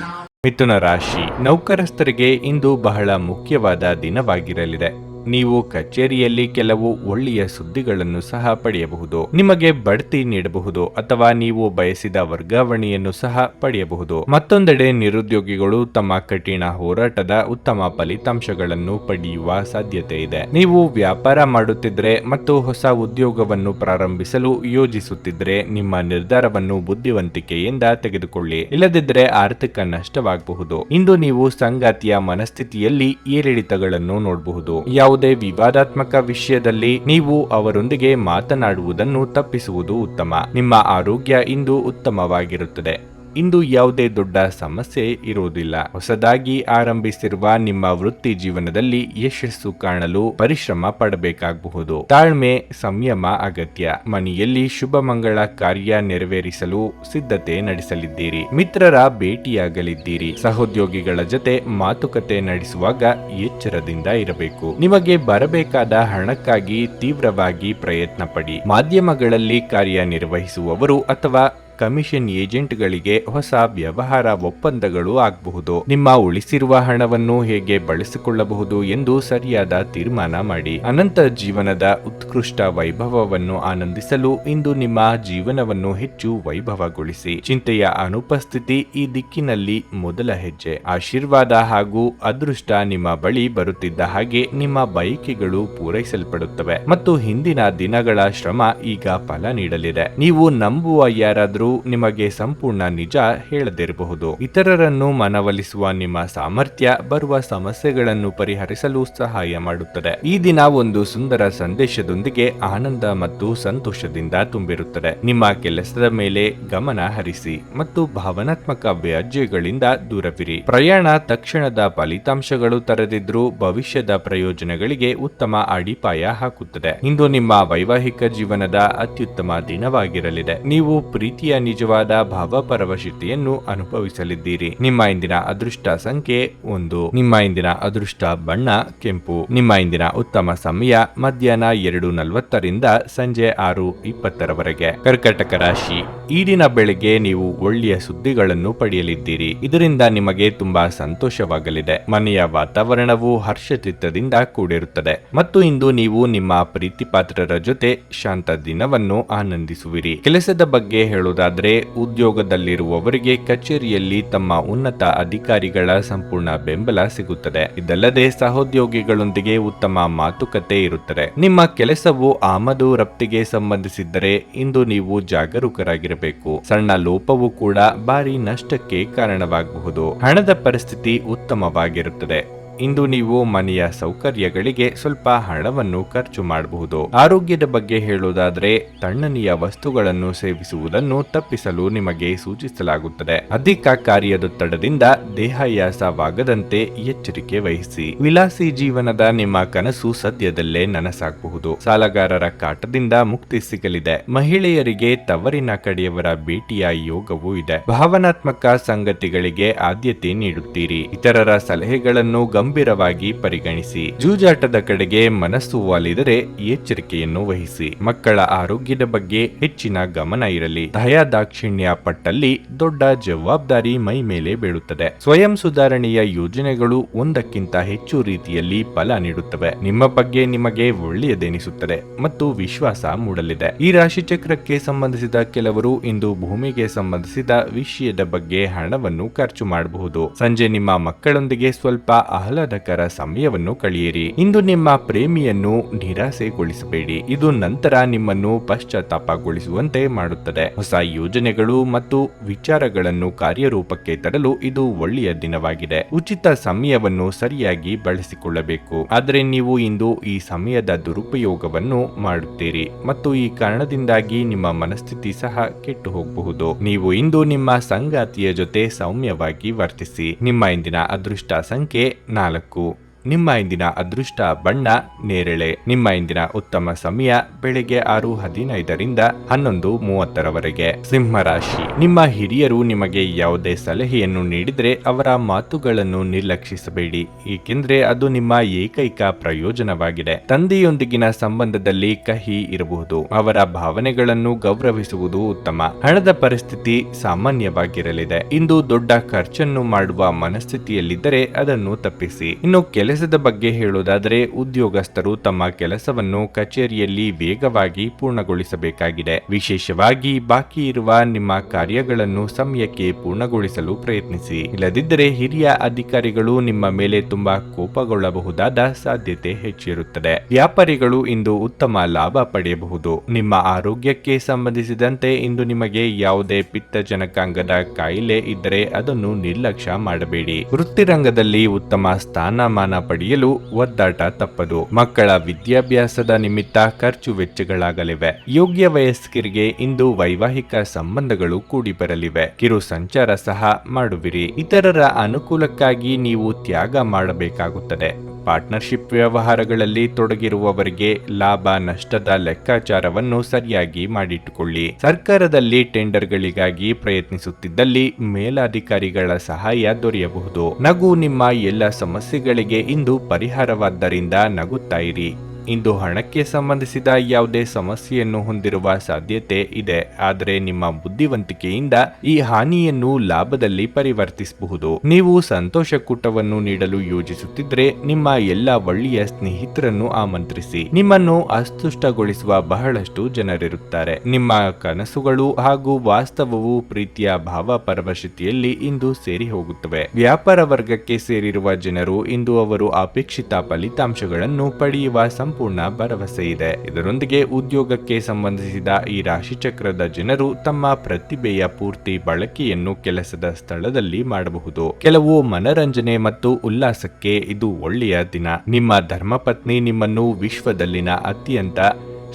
ಮಿಥುನ ರಾಶಿ ನೌಕರಸ್ಥರಿಗೆ ಇಂದು ಬಹಳ ಮುಖ್ಯವಾದ ದಿನವಾಗಿರಲಿದೆ. ನೀವು ಕಚೇರಿಯಲ್ಲಿ ಕೆಲವು ಒಳ್ಳೆಯ ಸುದ್ದಿಗಳನ್ನು ಸಹ ಪಡೆಯಬಹುದು. ನಿಮಗೆ ಬಡ್ತಿ ನೀಡಬಹುದು ಅಥವಾ ನೀವು ಬಯಸಿದ ವರ್ಗಾವಣೆಯನ್ನು ಸಹ ಪಡೆಯಬಹುದು. ಮತ್ತೊಂದೆಡೆ ನಿರುದ್ಯೋಗಿಗಳು ತಮ್ಮ ಕಠಿಣ ಹೋರಾಟದ ಉತ್ತಮ ಫಲಿತಾಂಶಗಳನ್ನು ಪಡೆಯುವ ಸಾಧ್ಯತೆ ಇದೆ. ನೀವು ವ್ಯಾಪಾರ ಮಾಡುತ್ತಿದ್ರೆ ಮತ್ತು ಹೊಸ ಉದ್ಯೋಗವನ್ನು ಪ್ರಾರಂಭಿಸಲು ಯೋಜಿಸುತ್ತಿದ್ರೆ ನಿಮ್ಮ ನಿರ್ಧಾರವನ್ನು ಬುದ್ಧಿವಂತಿಕೆಯಿಂದ ತೆಗೆದುಕೊಳ್ಳಿ. ಇಲ್ಲದಿದ್ದರೆ ಆರ್ಥಿಕ ನಷ್ಟವಾಗಬಹುದು. ಇಂದು ನೀವು ಸಂಗಾತಿಯ ಮನಸ್ಥಿತಿಯಲ್ಲಿ ಏರಿಳಿತಗಳನ್ನು ನೋಡಬಹುದು. ಯಾವುದೇ ವಿವಾದಾತ್ಮಕ ವಿಷಯದಲ್ಲಿ ನೀವು ಅವರೊಂದಿಗೆ ಮಾತನಾಡುವುದನ್ನು ತಪ್ಪಿಸುವುದು ಉತ್ತಮ. ನಿಮ್ಮ ಆರೋಗ್ಯ ಇಂದು ಉತ್ತಮವಾಗಿರುತ್ತದೆ. ಇಂದು ಯಾವುದೇ ದೊಡ್ಡ ಸಮಸ್ಯೆ ಇರುವುದಿಲ್ಲ. ಹೊಸದಾಗಿ ಆರಂಭಿಸಿರುವ ನಿಮ್ಮ ವೃತ್ತಿ ಜೀವನದಲ್ಲಿ ಯಶಸ್ಸು ಕಾಣಲು ಪರಿಶ್ರಮ ಪಡಬೇಕಾಗಬಹುದು. ತಾಳ್ಮೆ, ಸಂಯಮ ಅಗತ್ಯ. ಮನೆಯಲ್ಲಿ ಶುಭ ಮಂಗಳ ಕಾರ್ಯ ನೆರವೇರಿಸಲು ಸಿದ್ಧತೆ ನಡೆಸಲಿದ್ದೀರಿ. ಮಿತ್ರರ ಭೇಟಿಯಾಗಲಿದ್ದೀರಿ. ಸಹೋದ್ಯೋಗಿಗಳ ಜೊತೆ ಮಾತುಕತೆ ನಡೆಸುವಾಗ ಎಚ್ಚರದಿಂದ ಇರಬೇಕು. ನಿಮಗೆ ಬರಬೇಕಾದ ಹಣಕ್ಕಾಗಿ ತೀವ್ರವಾಗಿ ಪ್ರಯತ್ನ ಪಡಿ. ಮಾಧ್ಯಮಗಳಲ್ಲಿ ಕಾರ್ಯನಿರ್ವಹಿಸುವವರು ಅಥವಾ ಕಮಿಷನ್ ಏಜೆಂಟ್ಗಳಿಗೆ ಹೊಸ ವ್ಯವಹಾರ ಒಪ್ಪಂದಗಳು ಆಗಬಹುದು. ನಿಮ್ಮ ಉಳಿಸಿರುವ ಹಣವನ್ನು ಹೇಗೆ ಬಳಸಿಕೊಳ್ಳಬಹುದು ಎಂದು ಸರಿಯಾದ ತೀರ್ಮಾನ ಮಾಡಿ. ಅನಂತ ಜೀವನದ ಉತ್ಕೃಷ್ಟ ವೈಭವವನ್ನು ಆನಂದಿಸಲು ಇಂದು ನಿಮ್ಮ ಜೀವನವನ್ನು ಹೆಚ್ಚು ವೈಭವಗೊಳಿಸಿ. ಚಿಂತೆಯ ಅನುಪಸ್ಥಿತಿ ಈ ದಿಕ್ಕಿನಲ್ಲಿ ಮೊದಲ ಹೆಜ್ಜೆ. ಆಶೀರ್ವಾದ ಹಾಗೂ ಅದೃಷ್ಟ ನಿಮ್ಮ ಬಳಿ ಬರುತ್ತಿದ್ದ ಹಾಗೆ ನಿಮ್ಮ ಬಯಕೆಗಳು ಪೂರೈಸಲ್ಪಡುತ್ತವೆ ಮತ್ತು ಹಿಂದಿನ ದಿನಗಳ ಶ್ರಮ ಈಗ ಫಲ ನೀಡಲಿದೆ. ನೀವು ನಂಬುವ ಯಾರಾದರೂ ನಿಮಗೆ ಸಂಪೂರ್ಣ ನಿಜ ಹೇಳದಿರಬಹುದು. ಇತರರನ್ನು ಮನವೊಲಿಸುವ ನಿಮ್ಮ ಸಾಮರ್ಥ್ಯ ಬರುವ ಸಮಸ್ಯೆಗಳನ್ನು ಪರಿಹರಿಸಲು ಸಹಾಯ ಮಾಡುತ್ತದೆ. ಈ ದಿನ ಒಂದು ಸುಂದರ ಸಂದೇಶದೊಂದಿಗೆ ಆನಂದ ಮತ್ತು ಸಂತೋಷದಿಂದ ತುಂಬಿರುತ್ತದೆ. ನಿಮ್ಮ ಕೆಲಸದ ಮೇಲೆ ಗಮನ ಹರಿಸಿ ಮತ್ತು ಭಾವನಾತ್ಮಕ ವ್ಯಾಜ್ಯಗಳಿಂದ ದೂರವಿರಿ. ಪ್ರಯಾಣ ತಕ್ಷಣದ ಫಲಿತಾಂಶಗಳು ತರದಿದ್ರೂ ಭವಿಷ್ಯದ ಪ್ರಯೋಜನಗಳಿಗೆ ಉತ್ತಮ ಅಡಿಪಾಯ ಹಾಕುತ್ತದೆ. ಇಂದು ನಿಮ್ಮ ವೈವಾಹಿಕ ಜೀವನದ ಅತ್ಯುತ್ತಮ ದಿನವಾಗಿರಲಿದೆ. ನೀವು ಪ್ರೀತಿಯ ನಿಜವಾದ ಭಾವಪರವಶತೆಯನ್ನು ಅನುಭವಿಸಲಿದ್ದೀರಿ. ನಿಮ್ಮ ಇಂದಿನ ಅದೃಷ್ಟ ಸಂಖ್ಯೆ 1. ನಿಮ್ಮ ಇಂದಿನ ಅದೃಷ್ಟ ಬಣ್ಣ ಕೆಂಪು. ನಿಮ್ಮ ಇಂದಿನ ಉತ್ತಮ ಸಮಯ ಮಧ್ಯಾಹ್ನ 2:40ರಿಂದ ಸಂಜೆ 6:20ರವರೆಗೆ. ಕರ್ಕಟಕ ರಾಶಿ ಈ ದಿನ ಬೆಳಗ್ಗೆ ನೀವು ಒಳ್ಳೆಯ ಸುದ್ದಿಗಳನ್ನು ಪಡೆಯಲಿದ್ದೀರಿ. ಇದರಿಂದ ನಿಮಗೆ ತುಂಬಾ ಸಂತೋಷವಾಗಲಿದೆ. ಮನೆಯ ವಾತಾವರಣವು ಹರ್ಷಚಿತ್ತದಿಂದ ಕೂಡಿರುತ್ತದೆ ಮತ್ತು ಇಂದು ನೀವು ನಿಮ್ಮ ಪ್ರೀತಿಪಾತ್ರರ ಜೊತೆ ಶಾಂತ ದಿನವನ್ನು ಆನಂದಿಸುವಿರಿ. ಕೆಲಸದ ಬಗ್ಗೆ ಹೇಳುವುದಾದರೆ ಉದ್ಯೋಗದಲ್ಲಿರುವವರಿಗೆ ಕಚೇರಿಯಲ್ಲಿ ತಮ್ಮ ಉನ್ನತ ಅಧಿಕಾರಿಗಳ ಸಂಪೂರ್ಣ ಬೆಂಬಲ ಸಿಗುತ್ತದೆ. ಇದಲ್ಲದೆ ಸಹೋದ್ಯೋಗಿಗಳೊಂದಿಗೆ ಉತ್ತಮ ಮಾತುಕತೆ ಇರುತ್ತದೆ. ನಿಮ್ಮ ಕೆಲಸವು ಆಮದು ರಫ್ತಿಗೆ ಸಂಬಂಧಿಸಿದ್ದರೆ ಇಂದು ನೀವು ಜಾಗರೂಕರಾಗಿರಬೇಕು. ಸಣ್ಣ ಲೋಪವೂ ಕೂಡ ಭಾರಿ ನಷ್ಟಕ್ಕೆ ಕಾರಣವಾಗಬಹುದು. ಹಣದ ಪರಿಸ್ಥಿತಿ ಉತ್ತಮವಾಗಿರುತ್ತದೆ. ಇಂದು ನೀವು ಮನೆಯ ಸೌಕರ್ಯಗಳಿಗೆ ಸ್ವಲ್ಪ ಹಣವನ್ನು ಖರ್ಚು ಮಾಡಬಹುದು. ಆರೋಗ್ಯದ ಬಗ್ಗೆ ಹೇಳುವುದಾದರೆ ತಣ್ಣನೆಯ ವಸ್ತುಗಳನ್ನು ಸೇವಿಸುವುದನ್ನು ತಪ್ಪಿಸಲು ನಿಮಗೆ ಸೂಚಿಸಲಾಗುತ್ತದೆ. ಅಧಿಕ ಕಾರ್ಯದೊತ್ತಡದಿಂದ ದೇಹಾಯಾಸವಾಗದಂತೆ ಎಚ್ಚರಿಕೆ ವಹಿಸಿ. ವಿಲಾಸಿ ಜೀವನದ ನಿಮ್ಮ ಕನಸು ಸದ್ಯದಲ್ಲೇ ನನಸಾಗಬಹುದು. ಸಾಲಗಾರರ ಕಾಟದಿಂದ ಮುಕ್ತಿ ಸಿಗಲಿದೆ. ಮಹಿಳೆಯರಿಗೆ ತವರಿನ ಕಡೆಯವರ ಭೇಟಿಯ ಯೋಗವೂ ಇದೆ. ಭಾವನಾತ್ಮಕ ಸಂಗತಿಗಳಿಗೆ ಆದ್ಯತೆ ನೀಡುತ್ತೀರಿ. ಇತರರ ಸಲಹೆಗಳನ್ನು ಗಂಭೀರವಾಗಿ ಪರಿಗಣಿಸಿ. ಜೂಜಾಟದ ಕಡೆಗೆ ಮನಸ್ಸು ವಾಲಿದರೆ ಎಚ್ಚರಿಕೆಯನ್ನು ವಹಿಸಿ. ಮಕ್ಕಳ ಆರೋಗ್ಯದ ಬಗ್ಗೆ ಹೆಚ್ಚಿನ ಗಮನ ಇರಲಿ. ದಯಾದಾಕ್ಷಿಣ್ಯ ಪಟ್ಟಲ್ಲಿ ದೊಡ್ಡ ಜವಾಬ್ದಾರಿ ಮೈ ಮೇಲೆ ಬೀಳುತ್ತದೆ. ಸ್ವಯಂ ಸುಧಾರಣೆಯ ಯೋಜನೆಗಳು ಒಂದಕ್ಕಿಂತ ಹೆಚ್ಚು ರೀತಿಯಲ್ಲಿ ಫಲ ನೀಡುತ್ತವೆ. ನಿಮ್ಮ ಬಗ್ಗೆ ನಿಮಗೆ ಒಳ್ಳೆಯದೆನಿಸುತ್ತದೆ ಮತ್ತು ವಿಶ್ವಾಸ ಮೂಡಲಿದೆ. ಈ ರಾಶಿ ಚಕ್ರಕ್ಕೆ ಸಂಬಂಧಿಸಿದ ಕೆಲವರು ಇಂದು ಭೂಮಿಗೆ ಸಂಬಂಧಿಸಿದ ವಿಷಯದ ಬಗ್ಗೆ ಹಣವನ್ನು ಖರ್ಚು ಮಾಡಬಹುದು. ಸಂಜೆ ನಿಮ್ಮ ಮಕ್ಕಳೊಂದಿಗೆ ಸ್ವಲ್ಪ ಆಹ್ಲಾದಕರ ಸಮಯವನ್ನು ಕಳೆಯಿರಿ. ಇಂದು ನಿಮ್ಮ ಪ್ರೇಮಿಯನ್ನು ನಿರಾಸೆಗೊಳಿಸಬೇಡಿ. ಇದು ನಂತರ ನಿಮ್ಮನ್ನು ಪಶ್ಚಾತ್ತಾಪಗೊಳಿಸುವಂತೆ ಮಾಡುತ್ತದೆ. ಹೊಸ ಯೋಜನೆಗಳು ಮತ್ತು ವಿಚಾರಗಳನ್ನು ಕಾರ್ಯರೂಪಕ್ಕೆ ತರಲು ಇದು ಒಳ್ಳೆಯ ದಿನವಾಗಿದೆ. ಉಚಿತ ಸಮಯವನ್ನು ಸರಿಯಾಗಿ ಬಳಸಿಕೊಳ್ಳಬೇಕು. ಆದರೆ ನೀವು ಇಂದು ಈ ಸಮಯದ ದುರುಪಯೋಗವನ್ನು ಮಾಡುತ್ತೀರಿ ಮತ್ತು ಈ ಕಾರಣದಿಂದಾಗಿ ನಿಮ್ಮ ಮನಸ್ಥಿತಿ ಸಹ ಕೆಟ್ಟು ಹೋಗಬಹುದು. ನೀವು ಇಂದು ನಿಮ್ಮ ಸಂಗಾತಿಯ ಜೊತೆ ಸೌಮ್ಯವಾಗಿ ವರ್ತಿಸಿ. ನಿಮ್ಮ ಇಂದಿನ ಅದೃಷ್ಟ ಸಂಖ್ಯೆ 4. ನಿಮ್ಮ ಇಂದಿನ ಅದೃಷ್ಟ ಬಣ್ಣ ನೇರಳೆ. ನಿಮ್ಮ ಇಂದಿನ ಉತ್ತಮ ಸಮಯ ಬೆಳಗ್ಗೆ 6:15ರಿಂದ 11:30ರವರೆಗೆ. ಸಿಂಹರಾಶಿ. ನಿಮ್ಮ ಹಿರಿಯರು ನಿಮಗೆ ಯಾವುದೇ ಸಲಹೆಯನ್ನು ನೀಡಿದರೆ ಅವರ ಮಾತುಗಳನ್ನು ನಿರ್ಲಕ್ಷಿಸಬೇಡಿ, ಏಕೆಂದರೆ ಅದು ನಿಮ್ಮ ಏಕೈಕ ಪ್ರಯೋಜನವಾಗಿದೆ. ತಂದೆಯೊಂದಿಗಿನ ಸಂಬಂಧದಲ್ಲಿ ಕಹಿ ಇರಬಹುದು. ಅವರ ಭಾವನೆಗಳನ್ನು ಗೌರವಿಸುವುದು ಉತ್ತಮ. ಹಣದ ಪರಿಸ್ಥಿತಿ ಸಾಮಾನ್ಯವಾಗಿರಲಿದೆ. ಇಂದು ದೊಡ್ಡ ಖರ್ಚನ್ನು ಮಾಡುವ ಮನಸ್ಥಿತಿಯಲ್ಲಿದ್ದರೆ ಅದನ್ನು ತಪ್ಪಿಸಿ. ಇನ್ನು ಕೆಲಸದ ಬಗ್ಗೆ ಹೇಳುವುದಾದರೆ, ಉದ್ಯೋಗಸ್ಥರು ತಮ್ಮ ಕೆಲಸವನ್ನು ಕಚೇರಿಯಲ್ಲಿ ವೇಗವಾಗಿ ಪೂರ್ಣಗೊಳಿಸಬೇಕಾಗಿದೆ. ವಿಶೇಷವಾಗಿ ಬಾಕಿ ಇರುವ ನಿಮ್ಮ ಕಾರ್ಯಗಳನ್ನು ಸಮಯಕ್ಕೆ ಪೂರ್ಣಗೊಳಿಸಲು ಪ್ರಯತ್ನಿಸಿ. ಇಲ್ಲದಿದ್ದರೆ ಹಿರಿಯ ಅಧಿಕಾರಿಗಳು ನಿಮ್ಮ ಮೇಲೆ ತುಂಬಾ ಕೋಪಗೊಳ್ಳಬಹುದಾದ ಸಾಧ್ಯತೆ ಹೆಚ್ಚಿರುತ್ತದೆ. ವ್ಯಾಪಾರಿಗಳು ಇಂದು ಉತ್ತಮ ಲಾಭ ಪಡೆಯಬಹುದು. ನಿಮ್ಮ ಆರೋಗ್ಯಕ್ಕೆ ಸಂಬಂಧಿಸಿದಂತೆ ಇಂದು ನಿಮಗೆ ಯಾವುದೇ ಪಿತ್ತಜನಕಾಂಗದ ಕಾಯಿಲೆ ಇದ್ದರೆ ಅದನ್ನು ನಿರ್ಲಕ್ಷ್ಯ ಮಾಡಬೇಡಿ. ವೃತ್ತಿರಂಗದಲ್ಲಿ ಉತ್ತಮ ಸ್ಥಾನಮಾನ ಪಡೆಯಲು ಒದ್ದಾಟ ತಪ್ಪದು. ಮಕ್ಕಳ ವಿದ್ಯಾಭ್ಯಾಸದ ನಿಮಿತ್ತ ಖರ್ಚು ವೆಚ್ಚಗಳಾಗಲಿವೆ. ಯೋಗ್ಯ ವಯಸ್ಕರಿಗೆ ಇಂದು ವೈವಾಹಿಕ ಸಂಬಂಧಗಳು ಕೂಡಿ ಬರಲಿವೆ. ಕಿರು ಸಂಚಾರ ಸಹ ಮಾಡುವಿರಿ. ಇತರರ ಅನುಕೂಲಕ್ಕಾಗಿ ನೀವು ತ್ಯಾಗ ಮಾಡಬೇಕಾಗುತ್ತದೆ. ಪಾರ್ಟ್ನರ್ಶಿಪ್ ವ್ಯವಹಾರಗಳಲ್ಲಿ ತೊಡಗಿರುವವರಿಗೆ ಲಾಭ ನಷ್ಟದ ಲೆಕ್ಕಾಚಾರವನ್ನು ಸರಿಯಾಗಿ ಮಾಡಿಟ್ಟುಕೊಳ್ಳಿ. ಸರ್ಕಾರದಲ್ಲಿ ಟೆಂಡರ್ಗಳಿಗಾಗಿ ಪ್ರಯತ್ನಿಸುತ್ತಿದ್ದಲ್ಲಿ ಮೇಲಾಧಿಕಾರಿಗಳ ಸಹಾಯ ದೊರೆಯಬಹುದು. ನಗು ನಿಮ್ಮ ಎಲ್ಲ ಸಮಸ್ಯೆಗಳಿಗೆ ಇಂದು ಪರಿಹಾರವಾದ್ದರಿಂದ ನಗುತ್ತಾ ಇರಿ. ಇಂದು ಹಣಕ್ಕೆ ಸಂಬಂಧಿಸಿದ ಯಾವುದೇ ಸಮಸ್ಯೆಯನ್ನು ಹೊಂದಿರುವ ಸಾಧ್ಯತೆ ಇದೆ, ಆದರೆ ನಿಮ್ಮ ಬುದ್ಧಿವಂತಿಕೆಯಿಂದ ಈ ಹಾನಿಯನ್ನು ಲಾಭದಲ್ಲಿ ಪರಿವರ್ತಿಸಬಹುದು. ನೀವು ಸಂತೋಷ ಕೂಟವನ್ನು ನೀಡಲು ಯೋಜಿಸುತ್ತಿದ್ರೆ ನಿಮ್ಮ ಎಲ್ಲ ಒಳ್ಳೆಯ ಸ್ನೇಹಿತರನ್ನು ಆಮಂತ್ರಿಸಿ. ನಿಮ್ಮನ್ನು ಅಸ್ತುಷ್ಟಗೊಳಿಸುವ ಬಹಳಷ್ಟು ಜನರಿರುತ್ತಾರೆ. ನಿಮ್ಮ ಕನಸುಗಳು ಹಾಗೂ ವಾಸ್ತವವು ಪ್ರೀತಿಯ ಭಾವ ಪರವಶತೆಯಲ್ಲಿ ಇಂದು ಸೇರಿ ಹೋಗುತ್ತವೆ. ವ್ಯಾಪಾರ ವರ್ಗಕ್ಕೆ ಸೇರಿರುವ ಜನರು ಇಂದು ಅವರು ಅಪೇಕ್ಷಿತ ಫಲಿತಾಂಶಗಳನ್ನು ಪಡೆಯುವ ಸಂಪೂರ್ಣ ಭರವಸೆ ಇದೆ. ಇದರೊಂದಿಗೆ ಉದ್ಯೋಗಕ್ಕೆ ಸಂಬಂಧಿಸಿದ ಈ ರಾಶಿಚಕ್ರದ ಜನರು ತಮ್ಮ ಪ್ರತಿಭೆಯ ಪೂರ್ತಿ ಬಳಕೆಯನ್ನು ಕೆಲಸದ ಸ್ಥಳದಲ್ಲಿ ಮಾಡಬಹುದು. ಕೆಲವು ಮನರಂಜನೆ ಮತ್ತು ಉಲ್ಲಾಸಕ್ಕೆ ಇದು ಒಳ್ಳೆಯ ದಿನ. ನಿಮ್ಮ ಧರ್ಮಪತ್ನಿ ನಿಮ್ಮನ್ನು ವಿಶ್ವದಲ್ಲಿನ ಅತ್ಯಂತ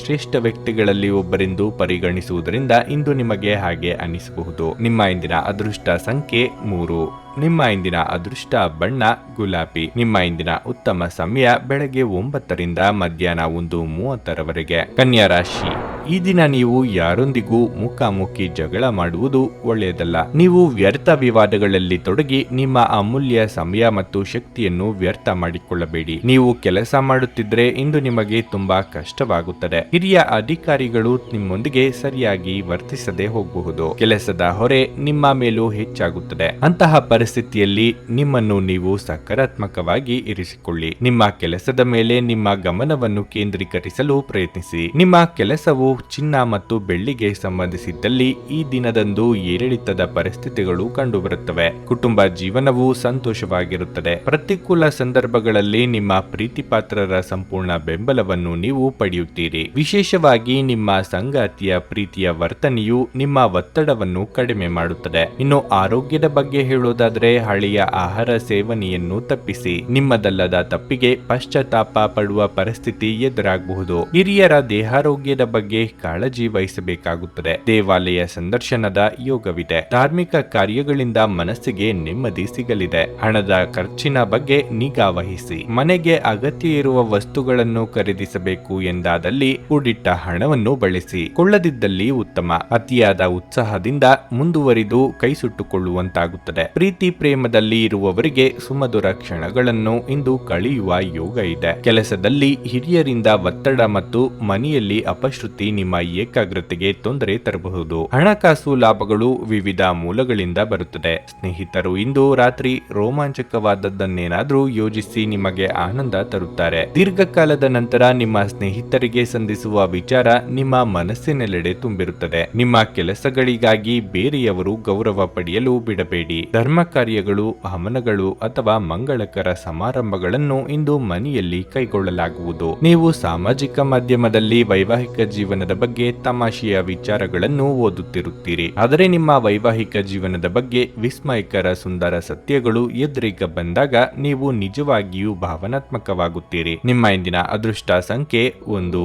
ಶ್ರೇಷ್ಠ ವ್ಯಕ್ತಿಗಳಲ್ಲಿ ಒಬ್ಬರೆಂದು ಪರಿಗಣಿಸುವುದರಿಂದ ಇಂದು ನಿಮಗೆ ಹಾಗೆ ಅನಿಸಬಹುದು. ನಿಮ್ಮ ಇಂದಿನ ಅದೃಷ್ಟ ಸಂಖ್ಯೆ 3. ನಿಮ್ಮ ಇಂದಿನ ಅದೃಷ್ಟ ಬಣ್ಣ ಗುಲಾಬಿ. ನಿಮ್ಮ ಇಂದಿನ ಉತ್ತಮ ಸಮಯ ಬೆಳಗ್ಗೆ 9ರಿಂದ ಮಧ್ಯಾಹ್ನ 1:30ರವರೆಗೆ. ಕನ್ಯಾ ರಾಶಿ. ಈ ದಿನ ನೀವು ಯಾರೊಂದಿಗೂ ಮುಖಾಮುಖಿ ಜಗಳ ಮಾಡುವುದು ಒಳ್ಳೆಯದಲ್ಲ. ನೀವು ವ್ಯರ್ಥ ವಿವಾದಗಳಲ್ಲಿ ತೊಡಗಿ ನಿಮ್ಮ ಅಮೂಲ್ಯ ಸಮಯ ಮತ್ತು ಶಕ್ತಿಯನ್ನು ವ್ಯರ್ಥ ಮಾಡಿಕೊಳ್ಳಬೇಡಿ. ನೀವು ಕೆಲಸ ಮಾಡುತ್ತಿದ್ರೆ ಇಂದು ನಿಮಗೆ ತುಂಬಾ ಕಷ್ಟವಾಗುತ್ತದೆ. ಹಿರಿಯ ಅಧಿಕಾರಿಗಳು ನಿಮ್ಮೊಂದಿಗೆ ಸರಿಯಾಗಿ ವರ್ತಿಸದೆ ಹೋಗಬಹುದು. ಕೆಲಸದ ಹೊರೆ ನಿಮ್ಮ ಮೇಲೂ ಹೆಚ್ಚಾಗುತ್ತದೆ. ಅಂತಹ ಪರಿಸ್ಥಿತಿಯಲ್ಲಿ ನಿಮ್ಮನ್ನು ನೀವು ಸಕಾರಾತ್ಮಕವಾಗಿ ಇರಿಸಿಕೊಳ್ಳಿ. ನಿಮ್ಮ ಕೆಲಸದ ಮೇಲೆ ನಿಮ್ಮ ಗಮನವನ್ನು ಕೇಂದ್ರೀಕರಿಸಲು ಪ್ರಯತ್ನಿಸಿ. ನಿಮ್ಮ ಕೆಲಸವು ಚಿನ್ನ ಮತ್ತು ಬೆಳ್ಳಿಗೆ ಸಂಬಂಧಿಸಿದ್ದಲ್ಲಿ ಈ ದಿನದಂದು ಏರಿಳಿತದ ಪರಿಸ್ಥಿತಿಗಳು ಕಂಡುಬರುತ್ತವೆ. ಕುಟುಂಬ ಜೀವನವು ಸಂತೋಷವಾಗಿರುತ್ತದೆ. ಪ್ರತಿಕೂಲ ಸಂದರ್ಭಗಳಲ್ಲಿ ನಿಮ್ಮ ಪ್ರೀತಿಪಾತ್ರರ ಸಂಪೂರ್ಣ ಬೆಂಬಲವನ್ನು ನೀವು ಪಡೆಯುತ್ತೀರಿ. ವಿಶೇಷವಾಗಿ ನಿಮ್ಮ ಸಂಗಾತಿಯ ಪ್ರೀತಿಯ ವರ್ತನೆಯು ನಿಮ್ಮ ಒತ್ತಡವನ್ನು ಕಡಿಮೆ ಮಾಡುತ್ತದೆ. ಇನ್ನು ಆರೋಗ್ಯದ ಬಗ್ಗೆ ಹೇಳೋದಾದ್ರೆ, ಹಳೆಯ ಆಹಾರ ಸೇವನೆಯನ್ನು ತಪ್ಪಿಸಿ. ನಿಮ್ಮದಲ್ಲದ ತಪ್ಪಿಗೆ ಪಶ್ಚಾತ್ತಾಪ ಪಡುವ ಪರಿಸ್ಥಿತಿ ಎದುರಾಗಬಹುದು. ಹಿರಿಯರ ದೇಹಾರೋಗ್ಯದ ಬಗ್ಗೆ ಕಾಳಜಿ ವಹಿಸಬೇಕಾಗುತ್ತದೆ. ದೇವಾಲಯ ಸಂದರ್ಶನದ ಯೋಗವಿದೆ. ಧಾರ್ಮಿಕ ಕಾರ್ಯಗಳಿಂದ ಮನಸ್ಸಿಗೆ ನೆಮ್ಮದಿ ಸಿಗಲಿದೆ. ಹಣದ ಖರ್ಚಿನ ಬಗ್ಗೆ ನಿಗಾ ವಹಿಸಿ. ಮನೆಗೆ ಅಗತ್ಯ ಇರುವ ವಸ್ತುಗಳನ್ನು ಖರೀದಿಸಬೇಕು ಎಂದಾದಲ್ಲಿ ಕೂಡಿಟ್ಟ ಹಣವನ್ನು ಬಳಸಿ. ಕೊಳ್ಳದಿದ್ದಲ್ಲಿ ಉತ್ತಮ. ಅತಿಯಾದ ಉತ್ಸಾಹದಿಂದ ಮುಂದುವರಿದು ಕೈ ಸುಟ್ಟುಕೊಳ್ಳುವಂತಾಗುತ್ತದೆ. ಪ್ರೀತಿ ಪ್ರೇಮದಲ್ಲಿ ಇರುವವರಿಗೆ ಸುಮಧುರ ಕ್ಷಣಗಳನ್ನು ಇಂದು ಕಳೆಯುವ ಯೋಗ ಇದೆ. ಕೆಲಸದಲ್ಲಿ ಹಿರಿಯರಿಂದ ಒತ್ತಡ ಮತ್ತು ಮನೆಯಲ್ಲಿ ಅಪಶ್ರುತಿ ನಿಮ್ಮ ಏಕಾಗ್ರತೆಗೆ ತೊಂದರೆ ತರಬಹುದು. ಹಣಕಾಸು ಲಾಭಗಳು ವಿವಿಧ ಮೂಲಗಳಿಂದ ಬರುತ್ತದೆ. ಸ್ನೇಹಿತರು ಇಂದು ರಾತ್ರಿ ರೋಮಾಂಚಕವಾದದ್ದನ್ನೇನಾದ್ರೂ ಯೋಜಿಸಿ ನಿಮಗೆ ಆನಂದ ತರುತ್ತಾರೆ. ದೀರ್ಘಕಾಲದ ನಂತರ ನಿಮ್ಮ ಸ್ನೇಹಿತರಿಗೆ ಸಂಧಿಸುವ ವಿಚಾರ ನಿಮ್ಮ ಮನಸ್ಸಿನೆಲ್ಲೆಡೆ ತುಂಬಿರುತ್ತದೆ. ನಿಮ್ಮ ಕೆಲಸಗಳಿಗಾಗಿ ಬೇರೆಯವರು ಗೌರವ ಪಡೆಯಲು ಬಿಡಬೇಡಿ. ಧರ್ಮ ಕಾರ್ಯಗಳು, ಹವನಗಳು ಅಥವಾ ಮಂಗಳಕರ ಸಮಾರಂಭಗಳನ್ನು ಇಂದು ಮನೆಯಲ್ಲಿ ಕೈಗೊಳ್ಳಲಾಗುವುದು. ನೀವು ಸಾಮಾಜಿಕ ಮಾಧ್ಯಮದಲ್ಲಿ ವೈವಾಹಿಕ ಜೀವನದ ಬಗ್ಗೆ ತಮಾಷೆಯ ವಿಚಾರಗಳನ್ನು ಓದುತ್ತಿರುತ್ತೀರಿ. ಆದರೆ ನಿಮ್ಮ ವೈವಾಹಿಕ ಜೀವನದ ಬಗ್ಗೆ ವಿಸ್ಮಯಕರ ಸುಂದರ ಸತ್ಯಗಳು ಎದುರಿಗೆ ಬಂದಾಗ ನೀವು ನಿಜವಾಗಿಯೂ ಭಾವನಾತ್ಮಕವಾಗುತ್ತೀರಿ. ನಿಮ್ಮ ಇಂದಿನ ಅದೃಷ್ಟ ಸಂಖ್ಯೆ 1.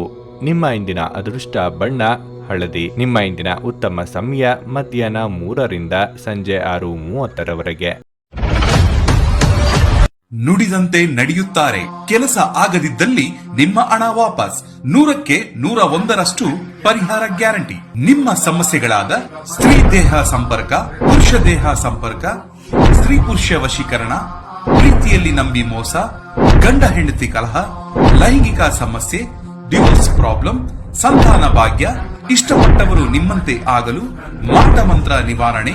ನಿಮ್ಮ ಇಂದಿನ ಅದೃಷ್ಟ ಬಣ್ಣ ಹಳದಿ. ನಿಮ್ಮ ಇಂದಿನ ಉತ್ತಮ ಸಮಯ ಮಧ್ಯಾಹ್ನ 3 ರಿಂದ ಸಂಜೆ 6:30ರವರೆಗೆ. ನುಡಿದಂತೆ ನಡೆಯುತ್ತಾರೆ. ಕೆಲಸ ಆಗದಿದ್ದಲ್ಲಿ ನಿಮ್ಮ ಹಣ ವಾಪಸ್. 100ಕ್ಕೆ 101ರಷ್ಟು ಪರಿಹಾರ ಗ್ಯಾರಂಟಿ. ನಿಮ್ಮ ಸಮಸ್ಯೆಗಳಾದ ಸ್ತ್ರೀ ದೇಹ ಸಂಪರ್ಕ, ಪುರುಷ ದೇಹ ಸಂಪರ್ಕ, ಸ್ತ್ರೀ ಪುರುಷ ವಶೀಕರಣ, ಪ್ರೀತಿಯಲ್ಲಿ ನಂಬಿ ಮೋಸ, ಗಂಡ ಹೆಂಡತಿ ಕಲಹ, ಲೈಂಗಿಕ ಸಮಸ್ಯೆ, ಡಿವೋರ್ಸ್ ಪ್ರಾಬ್ಲಮ್, ಸಂತಾನ ಭಾಗ್ಯ, ಇಷ್ಟಪಟ್ಟವರು ನಿಮ್ಮಂತೆ ಆಗಲು, ಮಾಟ ಮಂತ್ರ ನಿವಾರಣೆ,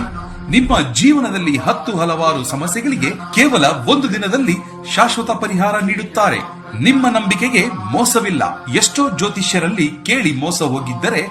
ನಿಮ್ಮ ಜೀವನದಲ್ಲಿ 10 ಹಲವಾರು ಸಮಸ್ಯೆಗಳಿಗೆ ಕೇವಲ 1 ದಿನದಲ್ಲಿ ಶಾಶ್ವತ ಪರಿಹಾರ ನೀಡುತ್ತಾರೆ. ನಿಮ್ಮ ನಂಬಿಕೆಗೆ ಮೋಸವಿಲ್ಲ. ಎಷ್ಟೋ ಜ್ಯೋತಿಷ್ಯರಲ್ಲಿ ಕೇಳಿ ಮೋಸ ಹೋಗಿದ್ದರೆ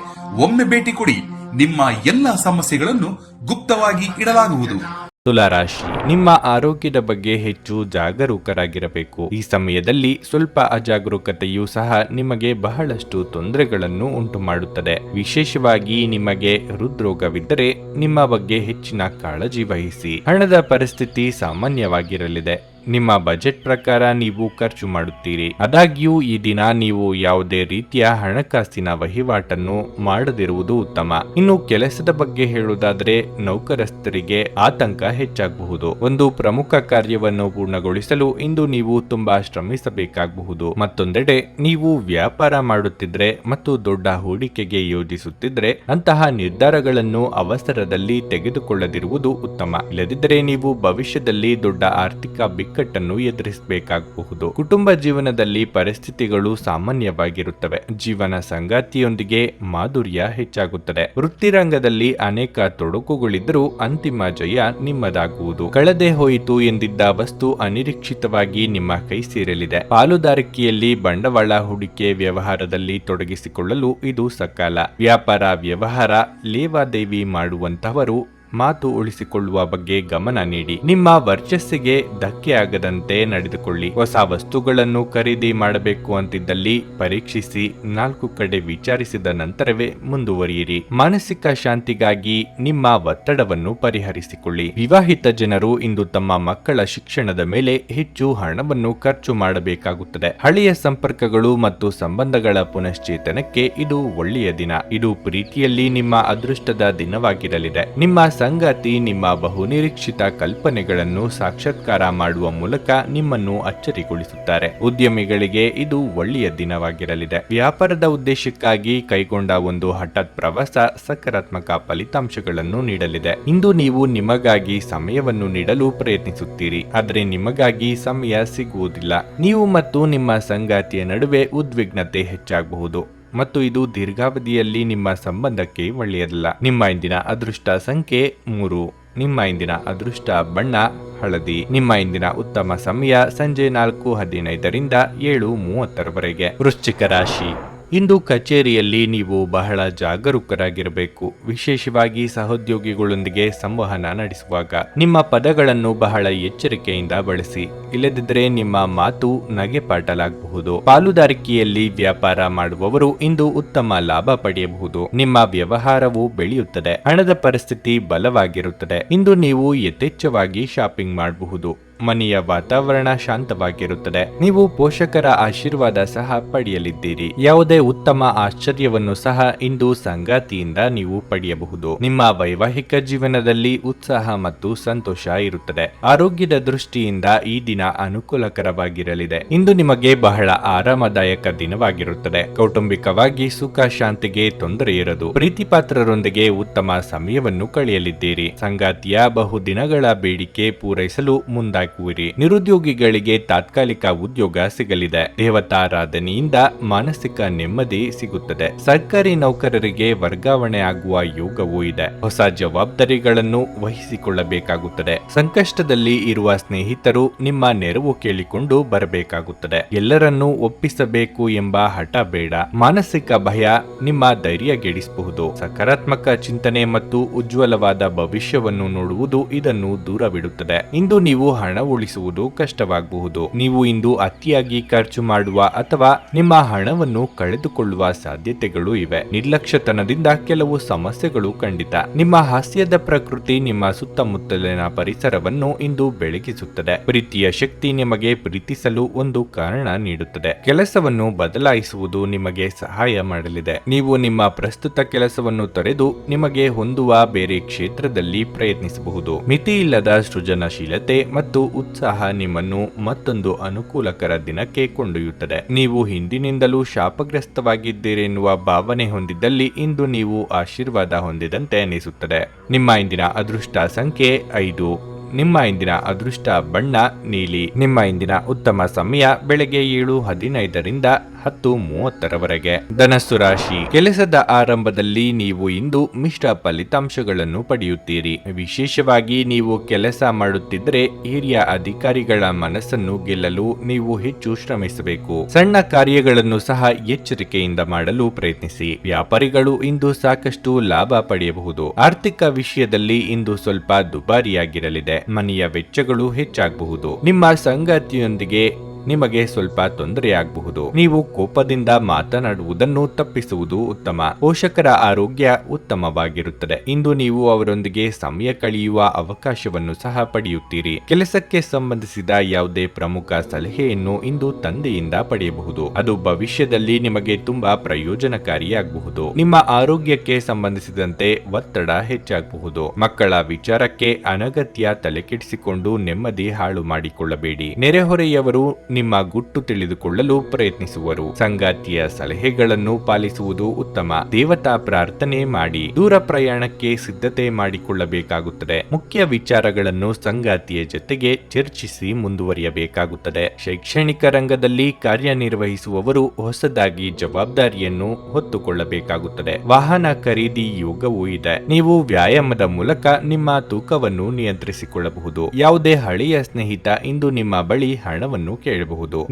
ಒಮ್ಮೆ ಭೇಟಿ ಕೊಡಿ. ನಿಮ್ಮ ಎಲ್ಲ ಸಮಸ್ಯೆಗಳನ್ನು ಗುಪ್ತವಾಗಿ ಇಡಲಾಗುವುದು. ತುಲಾರಾಶಿ, ನಿಮ್ಮ ಆರೋಗ್ಯದ ಬಗ್ಗೆ ಹೆಚ್ಚು ಜಾಗರೂಕರಾಗಿರಬೇಕು. ಈ ಸಮಯದಲ್ಲಿ ಸ್ವಲ್ಪ ಅಜಾಗರೂಕತೆಯೂ ಸಹ ನಿಮಗೆ ಬಹಳಷ್ಟು ತೊಂದರೆಗಳನ್ನು ಉಂಟು ಮಾಡುತ್ತದೆ. ವಿಶೇಷವಾಗಿ ನಿಮಗೆ ಹೃದ್ರೋಗವಿದ್ದರೆ ನಿಮ್ಮ ಬಗ್ಗೆ ಹೆಚ್ಚಿನ ಕಾಳಜಿ ವಹಿಸಿ. ಹಣದ ಪರಿಸ್ಥಿತಿ ಸಾಮಾನ್ಯವಾಗಿರಲಿದೆ. ನಿಮ್ಮ ಬಜೆಟ್ ಪ್ರಕಾರ ನೀವು ಖರ್ಚು ಮಾಡುತ್ತೀರಿ. ಆದಾಗ್ಯೂ ಈ ದಿನ ನೀವು ಯಾವುದೇ ರೀತಿಯ ಹಣಕಾಸಿನ ವಹಿವಾಟನ್ನು ಮಾಡದಿರುವುದು ಉತ್ತಮ. ಇನ್ನು ಕೆಲಸದ ಬಗ್ಗೆ ಹೇಳುವುದಾದರೆ ನೌಕರಸ್ಥರಿಗೆ ಆತಂಕ ಹೆಚ್ಚಾಗಬಹುದು. ಒಂದು ಪ್ರಮುಖ ಕಾರ್ಯವನ್ನು ಪೂರ್ಣಗೊಳಿಸಲು ಇಂದು ನೀವು ತುಂಬಾ ಶ್ರಮಿಸಬೇಕಾಗಬಹುದು. ಮತ್ತೊಂದೆಡೆ ನೀವು ವ್ಯಾಪಾರ ಮಾಡುತ್ತಿದ್ರೆ ಮತ್ತು ದೊಡ್ಡ ಹೂಡಿಕೆಗೆ ಯೋಜಿಸುತ್ತಿದ್ರೆ ಅಂತಹ ನಿರ್ಧಾರಗಳನ್ನು ಅವಸರದಲ್ಲಿ ತೆಗೆದುಕೊಳ್ಳದಿರುವುದು ಉತ್ತಮ. ಇಲ್ಲದಿದ್ದರೆ ನೀವು ಭವಿಷ್ಯದಲ್ಲಿ ದೊಡ್ಡ ಆರ್ಥಿಕ ಬಿಕ್ಕಟ್ಟನ್ನು ಎದುರಿಸಬೇಕಾಗಬಹುದು. ಕುಟುಂಬ ಜೀವನದಲ್ಲಿ ಪರಿಸ್ಥಿತಿಗಳು ಸಾಮಾನ್ಯವಾಗಿರುತ್ತವೆ. ಜೀವನ ಸಂಗಾತಿಯೊಂದಿಗೆ ಮಾಧುರ್ಯ ಹೆಚ್ಚಾಗುತ್ತದೆ. ವೃತ್ತಿರಂಗದಲ್ಲಿ ಅನೇಕ ತೊಡಕುಗಳಿದ್ದರೂ ಅಂತಿಮ ಜಯ ನಿಮ್ಮದಾಗುವುದು. ಕಳೆದೇ ಹೋಯಿತು ಎಂದಿದ್ದ ವಸ್ತು ಅನಿರೀಕ್ಷಿತವಾಗಿ ನಿಮ್ಮ ಕೈ ಸೇರಲಿದೆ. ಪಾಲುದಾರಿಕೆಯಲ್ಲಿ ಬಂಡವಾಳ ಹೂಡಿಕೆ ವ್ಯವಹಾರದಲ್ಲಿ ತೊಡಗಿಸಿಕೊಳ್ಳಲು ಇದು ಸಕಾಲ. ವ್ಯಾಪಾರ ವ್ಯವಹಾರ ಲೇವಾದೇವಿ ಮಾಡುವಂತಹವರು ಮಾತು ಉಳಿಸಿಕೊಳ್ಳುವ ಬಗ್ಗೆ ಗಮನ ನೀಡಿ. ನಿಮ್ಮ ವರ್ಚಸ್ಸಿಗೆ ಧಕ್ಕೆ ಆಗದಂತೆ ನಡೆದುಕೊಳ್ಳಿ. ಹೊಸ ವಸ್ತುಗಳನ್ನು ಖರೀದಿ ಮಾಡಬೇಕು ಅಂತಿದ್ದಲ್ಲಿ ಪರೀಕ್ಷಿಸಿ 4 ಕಡೆ ವಿಚಾರಿಸಿದ ನಂತರವೇ ಮುಂದುವರಿಯಿರಿ. ಮಾನಸಿಕ ಶಾಂತಿಗಾಗಿ ನಿಮ್ಮ ಒತ್ತಡವನ್ನು ಪರಿಹರಿಸಿಕೊಳ್ಳಿ. ವಿವಾಹಿತ ಜನರು ಇಂದು ತಮ್ಮ ಮಕ್ಕಳ ಶಿಕ್ಷಣದ ಮೇಲೆ ಹೆಚ್ಚು ಹಣವನ್ನು ಖರ್ಚು ಮಾಡಬೇಕಾಗುತ್ತದೆ. ಹಳೆಯ ಸಂಪರ್ಕಗಳು ಮತ್ತು ಸಂಬಂಧಗಳ ಪುನಶ್ಚೇತನಕ್ಕೆ ಇದು ಒಳ್ಳೆಯ ದಿನ. ಇದು ಪ್ರೀತಿಯಲ್ಲಿ ನಿಮ್ಮ ಅದೃಷ್ಟದ ದಿನವಾಗಿರಲಿದೆ. ನಿಮ್ಮ ಸಂಗಾತಿ ನಿಮ್ಮ ಬಹುನಿರೀಕ್ಷಿತ ಕಲ್ಪನೆಗಳನ್ನು ಸಾಕ್ಷಾತ್ಕಾರ ಮಾಡುವ ಮೂಲಕ ನಿಮ್ಮನ್ನು ಅಚ್ಚರಿಗೊಳಿಸುತ್ತಾರೆ. ಉದ್ಯಮಿಗಳಿಗೆ ಇದು ಒಳ್ಳೆಯ ದಿನವಾಗಿರಲಿದೆ. ವ್ಯಾಪಾರದ ಉದ್ದೇಶಕ್ಕಾಗಿ ಕೈಗೊಂಡ ಒಂದು ಹಠಾತ್ ಪ್ರವಾಸ ಸಕಾರಾತ್ಮಕ ಫಲಿತಾಂಶಗಳನ್ನು ನೀಡಲಿದೆ. ಇಂದು ನೀವು ನಿಮಗಾಗಿ ಸಮಯವನ್ನು ನೀಡಲು ಪ್ರಯತ್ನಿಸುತ್ತೀರಿ, ಆದರೆ ನಿಮಗಾಗಿ ಸಮಯ ಸಿಗುವುದಿಲ್ಲ. ನೀವು ಮತ್ತು ನಿಮ್ಮ ಸಂಗಾತಿಯ ನಡುವೆ ಉದ್ವಿಗ್ನತೆ ಹೆಚ್ಚಾಗಬಹುದು ಮತ್ತು ಇದು ದೀರ್ಘಾವಧಿಯಲ್ಲಿ ನಿಮ್ಮ ಸಂಬಂಧಕ್ಕೆ ಒಳ್ಳೆಯದಲ್ಲ. ನಿಮ್ಮ ಇಂದಿನ ಅದೃಷ್ಟ ಸಂಖ್ಯೆ 3. ನಿಮ್ಮ ಇಂದಿನ ಅದೃಷ್ಟ ಬಣ್ಣ ಹಳದಿ. ನಿಮ್ಮ ಇಂದಿನ ಉತ್ತಮ ಸಮಯ ಸಂಜೆ 4:15 ರಿಂದ 7:30ರವರೆಗೆ. ವೃಶ್ಚಿಕ ರಾಶಿ, ಇಂದು ಕಚೇರಿಯಲ್ಲಿ ನೀವು ಬಹಳ ಜಾಗರೂಕರಾಗಿರಬೇಕು. ವಿಶೇಷವಾಗಿ ಸಹೋದ್ಯೋಗಿಗಳೊಂದಿಗೆ ಸಂವಹನ ನಡೆಸುವಾಗ ನಿಮ್ಮ ಪದಗಳನ್ನು ಬಹಳ ಎಚ್ಚರಿಕೆಯಿಂದ ಬಳಸಿ. ಇಲ್ಲದಿದ್ದರೆ ನಿಮ್ಮ ಮಾತು ನಗೆಪಾಟಲಾಗಬಹುದು. ಪಾಲುದಾರಿಕೆಯಲ್ಲಿ ವ್ಯಾಪಾರ ಮಾಡುವವರು ಇಂದು ಉತ್ತಮ ಲಾಭ ಪಡೆಯಬಹುದು. ನಿಮ್ಮ ವ್ಯವಹಾರವು ಬೆಳೆಯುತ್ತದೆ. ಹಣದ ಪರಿಸ್ಥಿತಿ ಬಲವಾಗಿರುತ್ತದೆ. ಇಂದು ನೀವು ಯಥೇಚ್ಛವಾಗಿ ಶಾಪಿಂಗ್ ಮಾಡಬಹುದು. ಮನೆಯ ವಾತಾವರಣ ಶಾಂತವಾಗಿರುತ್ತದೆ. ನೀವು ಪೋಷಕರ ಆಶೀರ್ವಾದ ಸಹ ಪಡೆಯಲಿದ್ದೀರಿ. ಯಾವುದೇ ಉತ್ತಮ ಆಶ್ಚರ್ಯವನ್ನು ಸಹ ಇಂದು ಸಂಗಾತಿಯಿಂದ ನೀವು ಪಡೆಯಬಹುದು. ನಿಮ್ಮ ವೈವಾಹಿಕ ಜೀವನದಲ್ಲಿ ಉತ್ಸಾಹ ಮತ್ತು ಸಂತೋಷ ಇರುತ್ತದೆ. ಆರೋಗ್ಯದ ದೃಷ್ಟಿಯಿಂದ ಈ ದಿನ ಅನುಕೂಲಕರವಾಗಿರಲಿದೆ. ಇಂದು ನಿಮಗೆ ಬಹಳ ಆರಾಮದಾಯಕ ದಿನವಾಗಿರುತ್ತದೆ. ಕೌಟುಂಬಿಕವಾಗಿ ಸುಖ ಶಾಂತಿಗೆ ತೊಂದರೆ ಇರದು. ಪ್ರೀತಿಪಾತ್ರರೊಂದಿಗೆ ಉತ್ತಮ ಸಮಯವನ್ನು ಕಳೆಯಲಿದ್ದೀರಿ. ಸಂಗಾತಿಯ ಬಹುದಿನಗಳ ಬೇಡಿಕೆ ಪೂರೈಸಲು ಮುಂದಾಗಿ ಹಾಕುವಿರಿ. ನಿರುದ್ಯೋಗಿಗಳಿಗೆ ತಾತ್ಕಾಲಿಕ ಉದ್ಯೋಗ ಸಿಗಲಿದೆ. ದೇವತಾರಾಧನೆಯಿಂದ ಮಾನಸಿಕ ನೆಮ್ಮದಿ ಸಿಗುತ್ತದೆ. ಸರ್ಕಾರಿ ನೌಕರರಿಗೆ ವರ್ಗಾವಣೆ ಆಗುವ ಯೋಗವೂ ಇದೆ. ಹೊಸ ಜವಾಬ್ದಾರಿಗಳನ್ನು ವಹಿಸಿಕೊಳ್ಳಬೇಕಾಗುತ್ತದೆ. ಸಂಕಷ್ಟದಲ್ಲಿ ಇರುವ ಸ್ನೇಹಿತರು ನಿಮ್ಮ ನೆರವು ಕೇಳಿಕೊಂಡು ಬರಬೇಕಾಗುತ್ತದೆ. ಎಲ್ಲರನ್ನೂ ಒಪ್ಪಿಸಬೇಕು ಎಂಬ ಹಠ ಬೇಡ. ಮಾನಸಿಕ ಭಯ ನಿಮ್ಮ ಧೈರ್ಯಗೆಡಿಸಬಹುದು. ಸಕಾರಾತ್ಮಕ ಚಿಂತನೆ ಮತ್ತು ಉಜ್ವಲವಾದ ಭವಿಷ್ಯವನ್ನು ನೋಡುವುದು ಇದನ್ನು ದೂರವಿಡುತ್ತದೆ. ಇಂದು ನೀವು ಹಣ ಉಳಿಸುವುದು ಕಷ್ಟವಾಗಬಹುದು. ನೀವು ಇಂದು ಅತಿಯಾಗಿ ಖರ್ಚು ಮಾಡುವ ಅಥವಾ ನಿಮ್ಮ ಹಣವನ್ನು ಕಳೆದುಕೊಳ್ಳುವ ಸಾಧ್ಯತೆಗಳು ಇವೆ. ನಿರ್ಲಕ್ಷ್ಯತನದಿಂದ ಕೆಲವು ಸಮಸ್ಯೆಗಳು ಖಂಡಿತ. ನಿಮ್ಮ ಹಾಸ್ಯದ ಪ್ರಕೃತಿ ನಿಮ್ಮ ಸುತ್ತಮುತ್ತಲಿನ ಪರಿಸರವನ್ನು ಇಂದು ಬೆಳಗಿಸುತ್ತದೆ. ಪ್ರೀತಿಯ ಶಕ್ತಿ ನಿಮಗೆ ಪ್ರೀತಿಸಲು ಒಂದು ಕಾರಣ ನೀಡುತ್ತದೆ. ಕೆಲಸವನ್ನು ಬದಲಾಯಿಸುವುದು ನಿಮಗೆ ಸಹಾಯ ಮಾಡಲಿದೆ. ನೀವು ನಿಮ್ಮ ಪ್ರಸ್ತುತ ಕೆಲಸವನ್ನು ತೊರೆದು ನಿಮಗೆ ಹೊಂದುವ ಬೇರೆ ಕ್ಷೇತ್ರದಲ್ಲಿ ಪ್ರಯತ್ನಿಸಬಹುದು. ಮಿತಿಯಿಲ್ಲದ ಸೃಜನಶೀಲತೆ ಮತ್ತು ಉತ್ಸಾಹ ನಿಮ್ಮನ್ನು ಮತ್ತೊಂದು ಅನುಕೂಲಕರ ದಿನಕ್ಕೆ ಕೊಂಡೊಯ್ಯುತ್ತದೆ. ನೀವು ಹಿಂದಿನಿಂದಲೂ ಶಾಪಗ್ರಸ್ತವಾಗಿದ್ದೀರೆನ್ನುವ ಭಾವನೆ ಹೊಂದಿದ್ದಲ್ಲಿ ಇಂದು ನೀವು ಆಶೀರ್ವಾದ ಹೊಂದಿದಂತೆ ಅನಿಸುತ್ತದೆ. ನಿಮ್ಮ ಇಂದಿನ ಅದೃಷ್ಟ ಸಂಖ್ಯೆ 5. ನಿಮ್ಮ ಇಂದಿನ ಅದೃಷ್ಟ ಬಣ್ಣ ನೀಲಿ. ನಿಮ್ಮ ಇಂದಿನ ಉತ್ತಮ ಸಮಯ ಬೆಳಗ್ಗೆ 7:15ರಿಂದ 10:30ರವರೆಗೆ. ಧನಸ್ಸು ರಾಶಿ. ಕೆಲಸದ ಆರಂಭದಲ್ಲಿ ನೀವು ಇಂದು ಮಿಶ್ರ ಫಲಿತಾಂಶಗಳನ್ನು ಪಡೆಯುತ್ತೀರಿ. ವಿಶೇಷವಾಗಿ ನೀವು ಕೆಲಸ ಮಾಡುತ್ತಿದ್ದರೆ ಹಿರಿಯ ಅಧಿಕಾರಿಗಳ ಮನಸ್ಸನ್ನು ಗೆಲ್ಲಲು ನೀವು ಹೆಚ್ಚು ಶ್ರಮಿಸಬೇಕು. ಸಣ್ಣ ಕಾರ್ಯಗಳನ್ನು ಸಹ ಎಚ್ಚರಿಕೆಯಿಂದ ಮಾಡಲು ಪ್ರಯತ್ನಿಸಿ. ವ್ಯಾಪಾರಿಗಳು ಇಂದು ಸಾಕಷ್ಟು ಲಾಭ ಪಡೆಯಬಹುದು. ಆರ್ಥಿಕ ವಿಷಯದಲ್ಲಿ ಇಂದು ಸ್ವಲ್ಪ ದುಬಾರಿಯಾಗಿರಲಿದೆ. ಮನೆಯ ವೆಚ್ಚಗಳು ಹೆಚ್ಚಾಗಬಹುದು. ನಿಮ್ಮ ಸಂಗಾತಿಯೊಂದಿಗೆ ನಿಮಗೆ ಸ್ವಲ್ಪ ತೊಂದರೆಯಾಗಬಹುದು. ನೀವು ಕೋಪದಿಂದ ಮಾತನಾಡುವುದನ್ನು ತಪ್ಪಿಸುವುದು ಉತ್ತಮ. ಪೋಷಕರ ಆರೋಗ್ಯ ಉತ್ತಮವಾಗಿರುತ್ತದೆ. ಇಂದು ನೀವು ಅವರೊಂದಿಗೆ ಸಮಯ ಕಳೆಯುವ ಅವಕಾಶವನ್ನು ಸಹ ಪಡೆಯುತ್ತೀರಿ. ಕೆಲಸಕ್ಕೆ ಸಂಬಂಧಿಸಿದ ಯಾವುದೇ ಪ್ರಮುಖ ಸಲಹೆಯನ್ನು ಇಂದು ತಂದೆಯಿಂದ ಪಡೆಯಬಹುದು. ಅದು ಭವಿಷ್ಯದಲ್ಲಿ ನಿಮಗೆ ತುಂಬಾ ಪ್ರಯೋಜನಕಾರಿಯಾಗಬಹುದು. ನಿಮ್ಮ ಆರೋಗ್ಯಕ್ಕೆ ಸಂಬಂಧಿಸಿದಂತೆ ಒತ್ತಡ ಹೆಚ್ಚಾಗಬಹುದು. ಮಕ್ಕಳ ವಿಚಾರಕ್ಕೆ ಅನಗತ್ಯ ತಲೆಕೆಡಿಸಿಕೊಂಡು ನೆಮ್ಮದಿ ಹಾಳು ಮಾಡಿಕೊಳ್ಳಬೇಡಿ. ನೆರೆಹೊರೆಯವರು ನಿಮ್ಮ ಗುಟ್ಟು ತಿಳಿದುಕೊಳ್ಳಲು ಪ್ರಯತ್ನಿಸುವರು. ಸಂಗಾತಿಯ ಸಲಹೆಗಳನ್ನು ಪಾಲಿಸುವುದು ಉತ್ತಮ. ದೇವತಾ ಪ್ರಾರ್ಥನೆ ಮಾಡಿ. ದೂರ ಪ್ರಯಾಣಕ್ಕೆ ಸಿದ್ಧತೆ ಮಾಡಿಕೊಳ್ಳಬೇಕಾಗುತ್ತದೆ. ಮುಖ್ಯ ವಿಚಾರಗಳನ್ನು ಸಂಗಾತಿಯ ಜೊತೆಗೆ ಚರ್ಚಿಸಿ ಮುಂದುವರಿಯಬೇಕಾಗುತ್ತದೆ. ಶೈಕ್ಷಣಿಕ ರಂಗದಲ್ಲಿ ಕಾರ್ಯನಿರ್ವಹಿಸುವವರು ಹೊಸದಾಗಿ ಜವಾಬ್ದಾರಿಯನ್ನು ಹೊತ್ತುಕೊಳ್ಳಬೇಕಾಗುತ್ತದೆ. ವಾಹನ ಖರೀದಿ ಯೋಗವೂ ಇದೆ. ನೀವು ವ್ಯಾಯಾಮದ ಮೂಲಕ ನಿಮ್ಮ ತೂಕವನ್ನು ನಿಯಂತ್ರಿಸಿಕೊಳ್ಳಬಹುದು. ಯಾವುದೇ ಹಳೆಯ ಸ್ನೇಹಿತ ಇಂದು ನಿಮ್ಮ ಬಳಿ ಹಣವನ್ನು ಕೇಳಬಹುದು.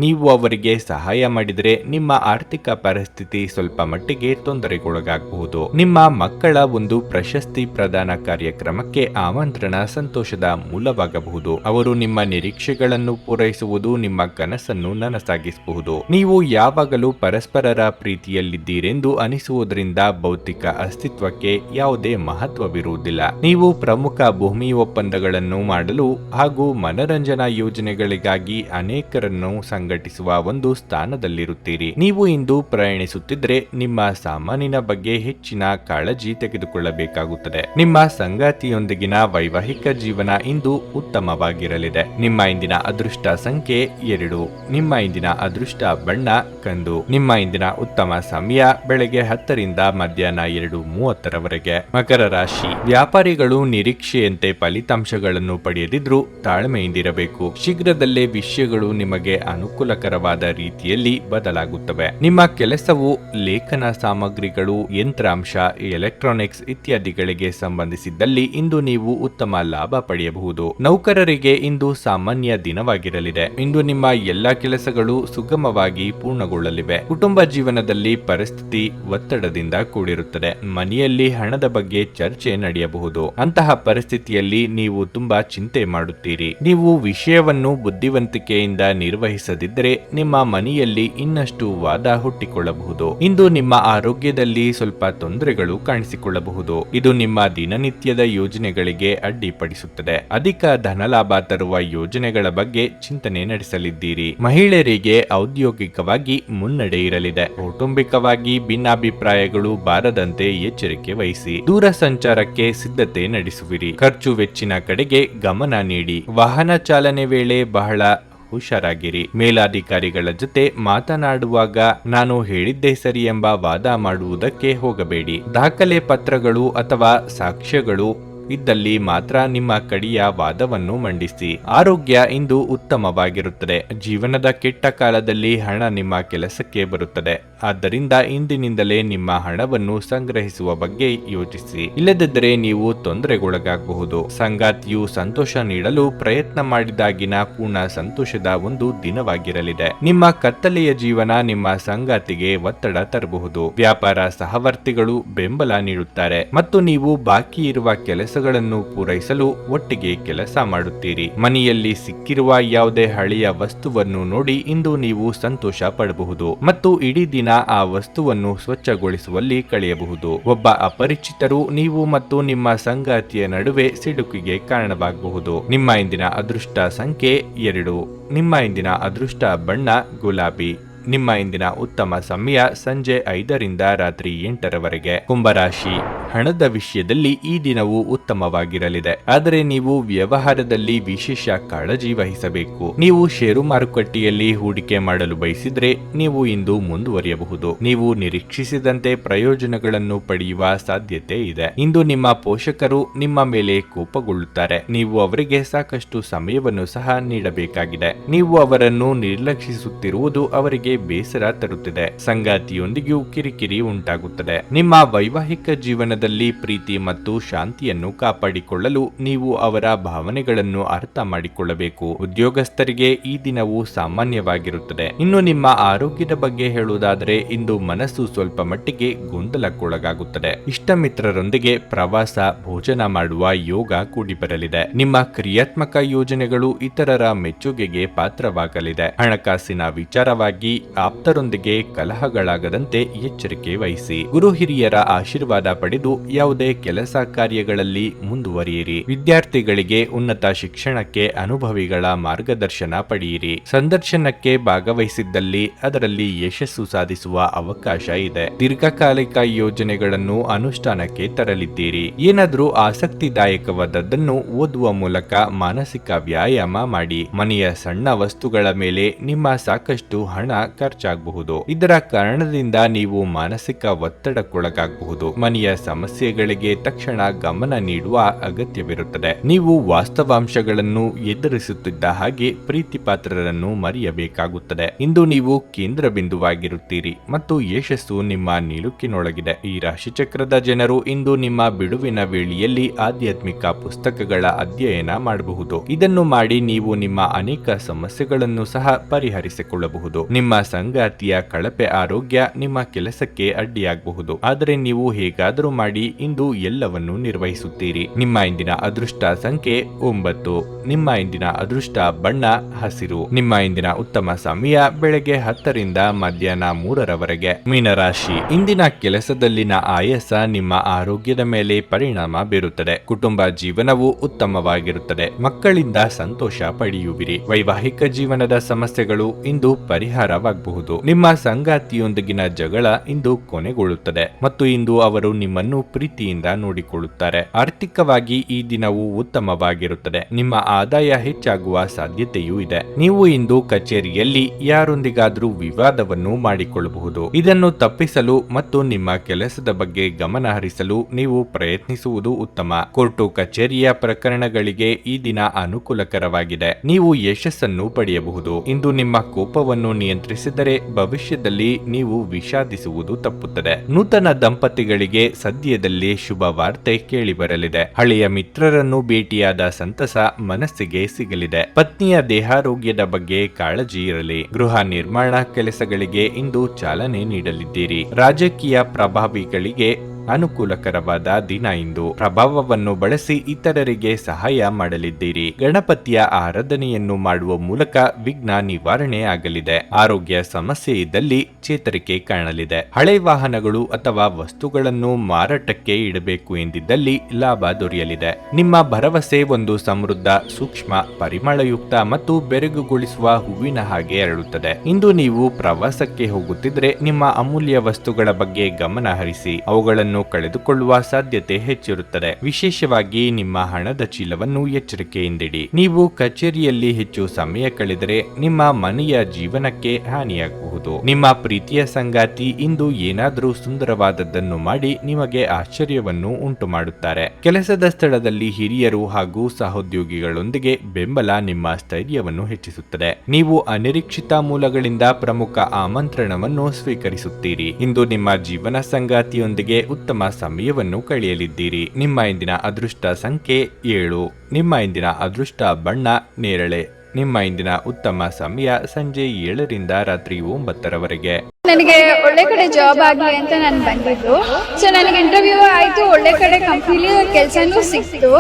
ನೀವು ಅವರಿಗೆ ಸಹಾಯ ಮಾಡಿದರೆ ನಿಮ್ಮ ಆರ್ಥಿಕ ಪರಿಸ್ಥಿತಿ ಸ್ವಲ್ಪ ಮಟ್ಟಿಗೆ ತೊಂದರೆಗೊಳಗಾಗಬಹುದು. ನಿಮ್ಮ ಮಕ್ಕಳ ಒಂದು ಪ್ರಶಸ್ತಿ ಪ್ರದಾನ ಕಾರ್ಯಕ್ರಮಕ್ಕೆ ಆಮಂತ್ರಣ ಸಂತೋಷದ ಮೂಲವಾಗಬಹುದು. ಅವರು ನಿಮ್ಮ ನಿರೀಕ್ಷೆಗಳನ್ನು ಪೂರೈಸುವುದು ನಿಮ್ಮ ಕನಸನ್ನು ನನಸಾಗಿಸಬಹುದು. ನೀವು ಯಾವಾಗಲೂ ಪರಸ್ಪರರ ಪ್ರೀತಿಯಲ್ಲಿದ್ದೀರೆಂದು ಅನಿಸುವುದರಿಂದ ಭೌತಿಕ ಅಸ್ತಿತ್ವಕ್ಕೆ ಯಾವುದೇ ಮಹತ್ವವಿರುವುದಿಲ್ಲ. ನೀವು ಪ್ರಮುಖ ಭೂಮಿ ಒಪ್ಪಂದಗಳನ್ನು ಮಾಡಲು ಹಾಗೂ ಮನರಂಜನಾ ಯೋಜನೆಗಳಿಗಾಗಿ ಅನೇಕರನ್ನು ಸಂಘಟಿಸುವ ಒಂದು ಸ್ಥಾನದಲ್ಲಿರುತ್ತೀರಿ. ನೀವು ಇಂದು ಪ್ರಯಾಣಿಸುತ್ತಿದ್ದರೆ ನಿಮ್ಮ ಸಾಮಾನಿನ ಬಗ್ಗೆ ಹೆಚ್ಚಿನ ಕಾಳಜಿ ತೆಗೆದುಕೊಳ್ಳಬೇಕಾಗುತ್ತದೆ. ನಿಮ್ಮ ಸಂಗಾತಿಯೊಂದಿಗಿನ ವೈವಾಹಿಕ ಜೀವನ ಇಂದು ಉತ್ತಮವಾಗಿರಲಿದೆ. ನಿಮ್ಮ ಇಂದಿನ ಅದೃಷ್ಟ ಸಂಖ್ಯೆ 2. ನಿಮ್ಮ ಇಂದಿನ ಅದೃಷ್ಟ ಬಣ್ಣ ಕಂದು. ನಿಮ್ಮ ಇಂದಿನ ಉತ್ತಮ ಸಮಯ ಬೆಳಗ್ಗೆ 10ರಿಂದ ಮಧ್ಯಾಹ್ನ 2:30ರವರೆಗೆ. ಮಕರ ರಾಶಿ. ವ್ಯಾಪಾರಿಗಳು ನಿರೀಕ್ಷೆಯಂತೆ ಫಲಿತಾಂಶಗಳನ್ನು ಪಡೆಯದಿದ್ರೂ ತಾಳ್ಮೆಯಿಂದಿರಬೇಕು. ಶೀಘ್ರದಲ್ಲೇ ವಿಷಯಗಳು ನಿಮಗೆ ಅನುಕೂಲಕರವಾದ ರೀತಿಯಲ್ಲಿ ಬದಲಾಗುತ್ತವೆ. ನಿಮ್ಮ ಕೆಲಸವು ಲೇಖನ ಸಾಮಗ್ರಿಗಳು, ಯಂತ್ರಾಂಶ, ಎಲೆಕ್ಟ್ರಾನಿಕ್ಸ್ ಇತ್ಯಾದಿಗಳಿಗೆ ಸಂಬಂಧಿಸಿದ್ದಲ್ಲಿ ಇಂದು ನೀವು ಉತ್ತಮ ಲಾಭ ಪಡೆಯಬಹುದು. ನೌಕರರಿಗೆ ಇಂದು ಸಾಮಾನ್ಯ ದಿನವಾಗಿರಲಿದೆ. ಇಂದು ನಿಮ್ಮ ಎಲ್ಲಾ ಕೆಲಸಗಳು ಸುಗಮವಾಗಿ ಪೂರ್ಣಗೊಳ್ಳಲಿವೆ. ಕುಟುಂಬ ಜೀವನದಲ್ಲಿ ಪರಿಸ್ಥಿತಿ ಒತ್ತಡದಿಂದ ಕೂಡಿರುತ್ತದೆ. ಮನೆಯಲ್ಲಿ ಹಣದ ಬಗ್ಗೆ ಚರ್ಚೆ ನಡೆಯಬಹುದು. ಅಂತಹ ಪರಿಸ್ಥಿತಿಯಲ್ಲಿ ನೀವು ತುಂಬಾ ಚಿಂತೆ ಮಾಡುತ್ತೀರಿ. ನೀವು ವಿಷಯವನ್ನು ಬುದ್ಧಿವಂತಿಕೆಯಿಂದ ನಿರ್ವಹಿಸದಿದ್ದರೆ ನಿಮ್ಮ ಮನೆಯಲ್ಲಿ ಇನ್ನಷ್ಟು ವಾದ ಹುಟ್ಟಿಕೊಳ್ಳಬಹುದು. ಇಂದು ನಿಮ್ಮ ಆರೋಗ್ಯದಲ್ಲಿ ಸ್ವಲ್ಪ ತೊಂದರೆಗಳು ಕಾಣಿಸಿಕೊಳ್ಳಬಹುದು. ಇದು ನಿಮ್ಮ ದಿನನಿತ್ಯದ ಯೋಜನೆಗಳಿಗೆ ಅಡ್ಡಿಪಡಿಸುತ್ತದೆ. ಅಧಿಕ ಧನಲಾಭ ತರುವ ಯೋಜನೆಗಳ ಬಗ್ಗೆ ಚಿಂತನೆ ನಡೆಸಲಿದ್ದೀರಿ. ಮಹಿಳೆಯರಿಗೆ ಔದ್ಯೋಗಿಕವಾಗಿ ಮುನ್ನಡೆ ಇರಲಿದೆ. ಕೌಟುಂಬಿಕವಾಗಿ ಭಿನ್ನಾಭಿಪ್ರಾಯಗಳು ಬಾರದಂತೆ ಎಚ್ಚರಿಕೆ ವಹಿಸಿ. ದೂರ ಸಂಚಾರಕ್ಕೆ ಸಿದ್ಧತೆ ನಡೆಸುವಿರಿ. ಖರ್ಚು ವೆಚ್ಚಿನ ಕಡೆಗೆ ಗಮನ ನೀಡಿ. ವಾಹನ ಚಾಲನೆ ವೇಳೆ ಬಹಳ ಹುಷಾರಾಗಿರಿ. ಮೇಲಾಧಿಕಾರಿಗಳ ಜೊತೆ ಮಾತನಾಡುವಾಗ ನಾನು ಹೇಳಿದ್ದೇ ಸರಿ ಎಂಬ ವಾದ ಮಾಡುವುದಕ್ಕೆ ಹೋಗಬೇಡಿ. ದಾಖಲೆ ಪತ್ರಗಳು ಅಥವಾ ಸಾಕ್ಷ್ಯಗಳು ಇದ್ದಲ್ಲಿ ಮಾತ್ರ ನಿಮ್ಮ ಕಡೆಯ ವಾದವನ್ನು ಮಂಡಿಸಿ. ಆರೋಗ್ಯ ಇಂದು ಉತ್ತಮವಾಗಿರುತ್ತದೆ. ಜೀವನದ ಕೆಟ್ಟ ಕಾಲದಲ್ಲಿ ಹಣ ನಿಮ್ಮ ಕೆಲಸಕ್ಕೆ ಬರುತ್ತದೆ. ಆದ್ದರಿಂದ ಇಂದಿನಿಂದಲೇ ನಿಮ್ಮ ಹಣವನ್ನು ಸಂಗ್ರಹಿಸುವ ಬಗ್ಗೆ ಯೋಚಿಸಿ. ಇಲ್ಲದಿದ್ದರೆ ನೀವು ತೊಂದರೆಗೊಳಗಾಗಬಹುದು. ಸಂಗಾತಿಯು ಸಂತೋಷ ನೀಡಲು ಪ್ರಯತ್ನ ಮಾಡಿದಾಗಿನ ಪೂರ್ಣ ಸಂತೋಷದ ಒಂದು ದಿನವಾಗಿರಲಿದೆ. ನಿಮ್ಮ ಕತ್ತಲೆಯ ಜೀವನ ನಿಮ್ಮ ಸಂಗಾತಿಗೆ ಒತ್ತಡ ತರಬಹುದು. ವ್ಯಾಪಾರ ಸಹವರ್ತಿಗಳು ಬೆಂಬಲ ನೀಡುತ್ತಾರೆ ಮತ್ತು ನೀವು ಬಾಕಿ ಇರುವ ಕೆಲಸಗಳನ್ನು ಪೂರೈಸಲು ಒಟ್ಟಿಗೆ ಕೆಲಸ ಮಾಡುತ್ತೀರಿ. ಮನೆಯಲ್ಲಿ ಸಿಕ್ಕಿರುವ ಯಾವುದೇ ಹಳೆಯ ವಸ್ತುವನ್ನು ನೋಡಿ ಇಂದು ನೀವು ಸಂತೋಷ ಪಡಬಹುದು ಮತ್ತು ಇಡೀ ದಿನ ಆ ವಸ್ತುವನ್ನು ಸ್ವಚ್ಛಗೊಳಿಸುವಲ್ಲಿ ಕಳೆಯಬಹುದು. ಒಬ್ಬ ಅಪರಿಚಿತರು ನೀವು ಮತ್ತು ನಿಮ್ಮ ಸಂಗಾತಿಯ ನಡುವೆ ಸಿಡುಕಿಗೆ ಕಾರಣವಾಗಬಹುದು. ನಿಮ್ಮ ಇಂದಿನ ಅದೃಷ್ಟ ಸಂಖ್ಯೆ 2. ನಿಮ್ಮ ಇಂದಿನ ಅದೃಷ್ಟ ಬಣ್ಣ ಗುಲಾಬಿ. ನಿಮ್ಮ ಇಂದಿನ ಉತ್ತಮ ಸಮಯ ಸಂಜೆ 5ರಿಂದ ರಾತ್ರಿ 8ರವರೆಗೆ. ಕುಂಭರಾಶಿ, ಹಣದ ವಿಷಯದಲ್ಲಿ ಈ ದಿನವು ಉತ್ತಮವಾಗಿರಲಿದೆ. ಆದರೆ ನೀವು ವ್ಯವಹಾರದಲ್ಲಿ ವಿಶೇಷ ಕಾಳಜಿ ವಹಿಸಬೇಕು. ನೀವು ಷೇರು ಮಾರುಕಟ್ಟೆಯಲ್ಲಿ ಹೂಡಿಕೆ ಮಾಡಲು ಬಯಸಿದ್ರೆ ನೀವು ಇಂದು ಮುಂದುವರಿಯಬಹುದು. ನೀವು ನಿರೀಕ್ಷಿಸಿದಂತೆ ಪ್ರಯೋಜನಗಳನ್ನು ಪಡೆಯುವ ಸಾಧ್ಯತೆ ಇದೆ. ಇಂದು ನಿಮ್ಮ ಪೋಷಕರು ನಿಮ್ಮ ಮೇಲೆ ಕೋಪಗೊಳ್ಳುತ್ತಾರೆ. ನೀವು ಅವರಿಗೆ ಸಾಕಷ್ಟು ಸಮಯವನ್ನು ಸಹ ನೀಡಬೇಕಾಗಿದೆ. ನೀವು ಅವರನ್ನು ನಿರ್ಲಕ್ಷಿಸುತ್ತಿರುವುದು ಅವರಿಗೆ ಬೇಸರ ತರುತ್ತಿದೆ. ಸಂಗಾತಿಯೊಂದಿಗೂ ಕಿರಿಕಿರಿ ಉಂಟಾಗುತ್ತದೆ. ನಿಮ್ಮ ವೈವಾಹಿಕ ಜೀವನದಲ್ಲಿ ಪ್ರೀತಿ ಮತ್ತು ಶಾಂತಿಯನ್ನು ಕಾಪಾಡಿಕೊಳ್ಳಲು ನೀವು ಅವರ ಭಾವನೆಗಳನ್ನು ಅರ್ಥ ಮಾಡಿಕೊಳ್ಳಬೇಕು. ಉದ್ಯೋಗಸ್ಥರಿಗೆ ಈ ದಿನವು ಸಾಮಾನ್ಯವಾಗಿರುತ್ತದೆ. ಇನ್ನು ನಿಮ್ಮ ಆರೋಗ್ಯದ ಬಗ್ಗೆ ಹೇಳುವುದಾದರೆ ಇಂದು ಮನಸ್ಸು ಸ್ವಲ್ಪ ಮಟ್ಟಿಗೆ ಗೊಂದಲಕ್ಕೊಳಗಾಗುತ್ತದೆ. ಇಷ್ಟ ಮಿತ್ರರೊಂದಿಗೆ ಪ್ರವಾಸ, ಭೋಜನ ಮಾಡುವ ಯೋಗ ಕೂಡಿ ಬರಲಿದೆ. ನಿಮ್ಮ ಕ್ರಿಯಾತ್ಮಕ ಯೋಜನೆಗಳು ಇತರರ ಮೆಚ್ಚುಗೆಗೆ ಪಾತ್ರವಾಗಲಿದೆ. ಹಣಕಾಸಿನ ವಿಚಾರವಾಗಿ ಆಪ್ತರೊಂದಿಗೆ ಕಲಹಗಳಾಗದಂತೆ ಎಚ್ಚರಿಕೆ ವಹಿಸಿ. ಗುರು ಹಿರಿಯರ ಆಶೀರ್ವಾದ ಪಡೆದು ಯಾವುದೇ ಕೆಲಸ ಕಾರ್ಯಗಳಲ್ಲಿ ಮುಂದುವರಿಯಿರಿ. ವಿದ್ಯಾರ್ಥಿಗಳಿಗೆ ಉನ್ನತ ಶಿಕ್ಷಣಕ್ಕೆ ಅನುಭವಿಗಳ ಮಾರ್ಗದರ್ಶನ ಪಡೆಯಿರಿ. ಸಂದರ್ಶನಕ್ಕೆ ಭಾಗವಹಿಸಿದ್ದಲ್ಲಿ ಅದರಲ್ಲಿ ಯಶಸ್ಸು ಸಾಧಿಸುವ ಅವಕಾಶ ಇದೆ. ದೀರ್ಘಕಾಲಿಕ ಯೋಜನೆಗಳನ್ನು ಅನುಷ್ಠಾನಕ್ಕೆ ತರಲಿದ್ದೀರಿ. ಏನಾದರೂ ಆಸಕ್ತಿದಾಯಕವಾದದ್ದನ್ನು ಓದುವ ಮೂಲಕ ಮಾನಸಿಕ ವ್ಯಾಯಾಮ ಮಾಡಿ. ಮನೆಯ ಸಣ್ಣ ವಸ್ತುಗಳ ಮೇಲೆ ನಿಮ್ಮ ಸಾಕಷ್ಟು ಹಣ ಖರ್ಚಾಗಬಹುದು. ಇದರ ಕಾರಣದಿಂದ ನೀವು ಮಾನಸಿಕ ಒತ್ತಡಕ್ಕೊಳಗಾಗಬಹುದು. ಮನೆಯ ಸಮಸ್ಯೆಗಳಿಗೆ ತಕ್ಷಣ ಗಮನ ನೀಡುವ ಅಗತ್ಯವಿರುತ್ತದೆ. ನೀವು ವಾಸ್ತವಾಂಶಗಳನ್ನು ಎದುರಿಸುತ್ತಿದ್ದ ಹಾಗೆ ಪ್ರೀತಿ ಪಾತ್ರರನ್ನು ಮರೆಯಬೇಕಾಗುತ್ತದೆ. ಇಂದು ನೀವು ಕೇಂದ್ರ ಬಿಂದುವಾಗಿರುತ್ತೀರಿ ಮತ್ತು ಯಶಸ್ಸು ನಿಮ್ಮ ನಿಲುಕಿನೊಳಗಿದೆ. ಈ ರಾಶಿಚಕ್ರದ ಜನರು ಇಂದು ನಿಮ್ಮ ಬಿಡುವಿನ ವೇಳೆಯಲ್ಲಿ ಆಧ್ಯಾತ್ಮಿಕ ಪುಸ್ತಕಗಳ ಅಧ್ಯಯನ ಮಾಡಬಹುದು. ಇದನ್ನು ಮಾಡಿ ನೀವು ನಿಮ್ಮ ಅನೇಕ ಸಮಸ್ಯೆಗಳನ್ನು ಸಹ ಪರಿಹರಿಸಿಕೊಳ್ಳಬಹುದು. ನಿಮ್ಮ ಸಂಗಾತಿಯ ಕಳಪೆ ಆರೋಗ್ಯ ನಿಮ್ಮ ಕೆಲಸಕ್ಕೆ ಅಡ್ಡಿಯಾಗಬಹುದು. ಆದರೆ ನೀವು ಹೇಗಾದರೂ ಮಾಡಿ ಇಂದು ಎಲ್ಲವನ್ನು ನಿರ್ವಹಿಸುತ್ತೀರಿ. ನಿಮ್ಮ ಇಂದಿನ ಅದೃಷ್ಟ ಸಂಖ್ಯೆ 9. ನಿಮ್ಮ ಇಂದಿನ ಅದೃಷ್ಟ ಬಣ್ಣ ಹಸಿರು. ನಿಮ್ಮ ಇಂದಿನ ಉತ್ತಮ ಸಮಯ ಬೆಳಗ್ಗೆ 10ರಿಂದ ಮಧ್ಯಾಹ್ನ 3ರವರೆಗೆ. ಮೀನರಾಶಿ, ಇಂದಿನ ಕೆಲಸದಲ್ಲಿನ ಆಯಾಸ ನಿಮ್ಮ ಆರೋಗ್ಯದ ಮೇಲೆ ಪರಿಣಾಮ ಬೀರುತ್ತದೆ. ಕುಟುಂಬ ಜೀವನವು ಉತ್ತಮವಾಗಿರುತ್ತದೆ. ಮಕ್ಕಳಿಂದ ಸಂತೋಷ ಪಡೆಯುವಿರಿ. ವೈವಾಹಿಕ ಜೀವನದ ಸಮಸ್ಯೆಗಳು ಇಂದು ಪರಿಹಾರವಾಗಬಹುದು. ನಿಮ್ಮ ಸಂಗಾತಿಯೊಂದಿಗಿನ ಜಗಳ ಇಂದು ಕೊನೆಗೊಳ್ಳುತ್ತದೆ ಮತ್ತು ಇಂದು ಅವರು ನಿಮ್ಮನ್ನು ಪ್ರೀತಿಯಿಂದ ನೋಡಿಕೊಳ್ಳುತ್ತಾರೆ. ಆರ್ಥಿಕವಾಗಿ ಈ ದಿನವು ಉತ್ತಮವಾಗಿರುತ್ತದೆ. ನಿಮ್ಮ ಆದಾಯ ಹೆಚ್ಚಾಗುವ ಸಾಧ್ಯತೆಯೂ ಇದೆ. ನೀವು ಇಂದು ಕಚೇರಿಯಲ್ಲಿ ಯಾರೊಂದಿಗಾದರೂ ವಿವಾದವನ್ನು ಮಾಡಿಕೊಳ್ಳಬಹುದು. ಇದನ್ನು ತಪ್ಪಿಸಲು ಮತ್ತು ನಿಮ್ಮ ಕೆಲಸದ ಬಗ್ಗೆ ಗಮನ ಹರಿಸಲು ನೀವು ಪ್ರಯತ್ನಿಸುವುದು ಉತ್ತಮ. ಕೋರ್ಟು ಕಚೇರಿಯ ಪ್ರಕರಣಗಳಿಗೆ ಈ ದಿನ ಅನುಕೂಲಕರವಾಗಿದೆ. ನೀವು ಯಶಸ್ಸನ್ನು ಪಡೆಯಬಹುದು. ಇಂದು ನಿಮ್ಮ ಕೋಪವನ್ನು ನಿಯಂತ್ರಿಸಿದರೆ ಭವಿಷ್ಯದಲ್ಲಿ ನೀವು ವಿಷಾದಿಸುವುದು ತಪ್ಪುತ್ತದೆ. ನೂತನ ದಂಪತಿಗಳಿಗೆ ಸದ್ಯದಲ್ಲೇ ಶುಭ ವಾರ್ತೆ ಕೇಳಿಬರಲಿದೆ. ಹಳೆಯ ಮಿತ್ರರನ್ನು ಭೇಟಿಯಾದ ಸಂತಸ ಮನಸ್ಸಿಗೆ ಸಿಗಲಿದೆ. ಪತ್ನಿಯ ದೇಹಾರೋಗ್ಯದ ಬಗ್ಗೆ ಕಾಳಜಿ ಇರಲಿ. ಗೃಹ ನಿರ್ಮಾಣ ಕೆಲಸಗಳಿಗೆ ಇಂದು ಚಾಲನೆ ನೀಡಲಿದ್ದೀರಿ. ರಾಜಕೀಯ ಪ್ರಭಾವಿಗಳಿಗೆ ಅನುಕೂಲಕರವಾದ ದಿನ ಇಂದು. ಪ್ರಭಾವವನ್ನು ಬಳಸಿ ಇತರರಿಗೆ ಸಹಾಯ ಮಾಡಲಿದ್ದೀರಿ. ಗಣಪತಿಯ ಆರಾಧನೆಯನ್ನು ಮಾಡುವ ಮೂಲಕ ವಿಘ್ನ ನಿವಾರಣೆ ಆಗಲಿದೆ. ಆರೋಗ್ಯ ಸಮಸ್ಯೆ ಇದ್ದಲ್ಲಿ ಚೇತರಿಕೆ ಕಾಣಲಿದೆ. ಹಳೆ ವಾಹನಗಳು ಅಥವಾ ವಸ್ತುಗಳನ್ನು ಮಾರಾಟಕ್ಕೆ ಇಡಬೇಕು ಎಂದಿದ್ದಲ್ಲಿ ಲಾಭ ದೊರೆಯಲಿದೆ. ನಿಮ್ಮ ಭರವಸೆ ಒಂದು ಸಮೃದ್ಧ, ಸೂಕ್ಷ್ಮ, ಪರಿಮಳಯುಕ್ತ ಮತ್ತು ಬೆರಗುಗೊಳಿಸುವ ಹೂವಿನ ಹಾಗೆ ಅರಳುತ್ತದೆ. ಇಂದು ನೀವು ಪ್ರವಾಸಕ್ಕೆ ಹೋಗುತ್ತಿದ್ರೆ ನಿಮ್ಮ ಅಮೂಲ್ಯ ವಸ್ತುಗಳ ಬಗ್ಗೆ ಗಮನ ಹರಿಸಿ. ಅವುಗಳನ್ನು ಕಳೆದುಕೊಳ್ಳುವ ಸಾಧ್ಯತೆ ಹೆಚ್ಚಿರುತ್ತದೆ. ವಿಶೇಷವಾಗಿ ನಿಮ್ಮ ಹಣದ ಚೀಲವನ್ನು ಎಚ್ಚರಿಕೆಯಿಂದಿಡಿ. ನೀವು ಕಚೇರಿಯಲ್ಲಿ ಹೆಚ್ಚು ಸಮಯ ಕಳೆದರೆ ನಿಮ್ಮ ಮನೆಯ ಜೀವನಕ್ಕೆ ಹಾನಿಯಾಗಬಹುದು. ಮಾಡಬಹುದು. ನಿಮ್ಮ ಪ್ರೀತಿಯ ಸಂಗಾತಿ ಇಂದು ಏನಾದರೂ ಸುಂದರವಾದದ್ದನ್ನು ಮಾಡಿ ನಿಮಗೆ ಆಶ್ಚರ್ಯವನ್ನು ಉಂಟು ಮಾಡುತ್ತಾರೆ. ಕೆಲಸದ ಸ್ಥಳದಲ್ಲಿ ಹಿರಿಯರು ಹಾಗೂ ಸಹೋದ್ಯೋಗಿಗಳೊಂದಿಗೆ ಬೆಂಬಲ ನಿಮ್ಮ ಸ್ಥೈರ್ಯವನ್ನು ಹೆಚ್ಚಿಸುತ್ತದೆ. ನೀವು ಅನಿರೀಕ್ಷಿತ ಮೂಲಗಳಿಂದ ಪ್ರಮುಖ ಆಮಂತ್ರಣವನ್ನು ಸ್ವೀಕರಿಸುತ್ತೀರಿ. ಇಂದು ನಿಮ್ಮ ಜೀವನ ಸಂಗಾತಿಯೊಂದಿಗೆ ಉತ್ತಮ ಸಮಯವನ್ನು ಕಳೆಯಲಿದ್ದೀರಿ. ನಿಮ್ಮ ಇಂದಿನ ಅದೃಷ್ಟ ಸಂಖ್ಯೆ 7. ನಿಮ್ಮ ಇಂದಿನ ಅದೃಷ್ಟ ಬಣ್ಣ ನೇರಳೆ. ನಿಮ್ಮ ಇಂದಿನ ಉತ್ತಮ ಸಮಯ ಸಂಜೆ 7ರಿಂದ ರಾತ್ರಿ 9ರವರೆಗೆ. ನನಗೆ ಒಳ್ಳೆ ಕಡೆ ಜಾಬ್ ಆಗಲಿ ಅಂತ ನಾನು ಬಂದಿದ್ದು. ಸೊ ನನಗೆ ಇಂಟರ್ವ್ಯೂ ಆಯ್ತು, ಒಳ್ಳೆ ಕಡೆ ಕಂಪ್ನಿಲಿ ಕೆಲಸನೂ ಸಿಕ್ತು.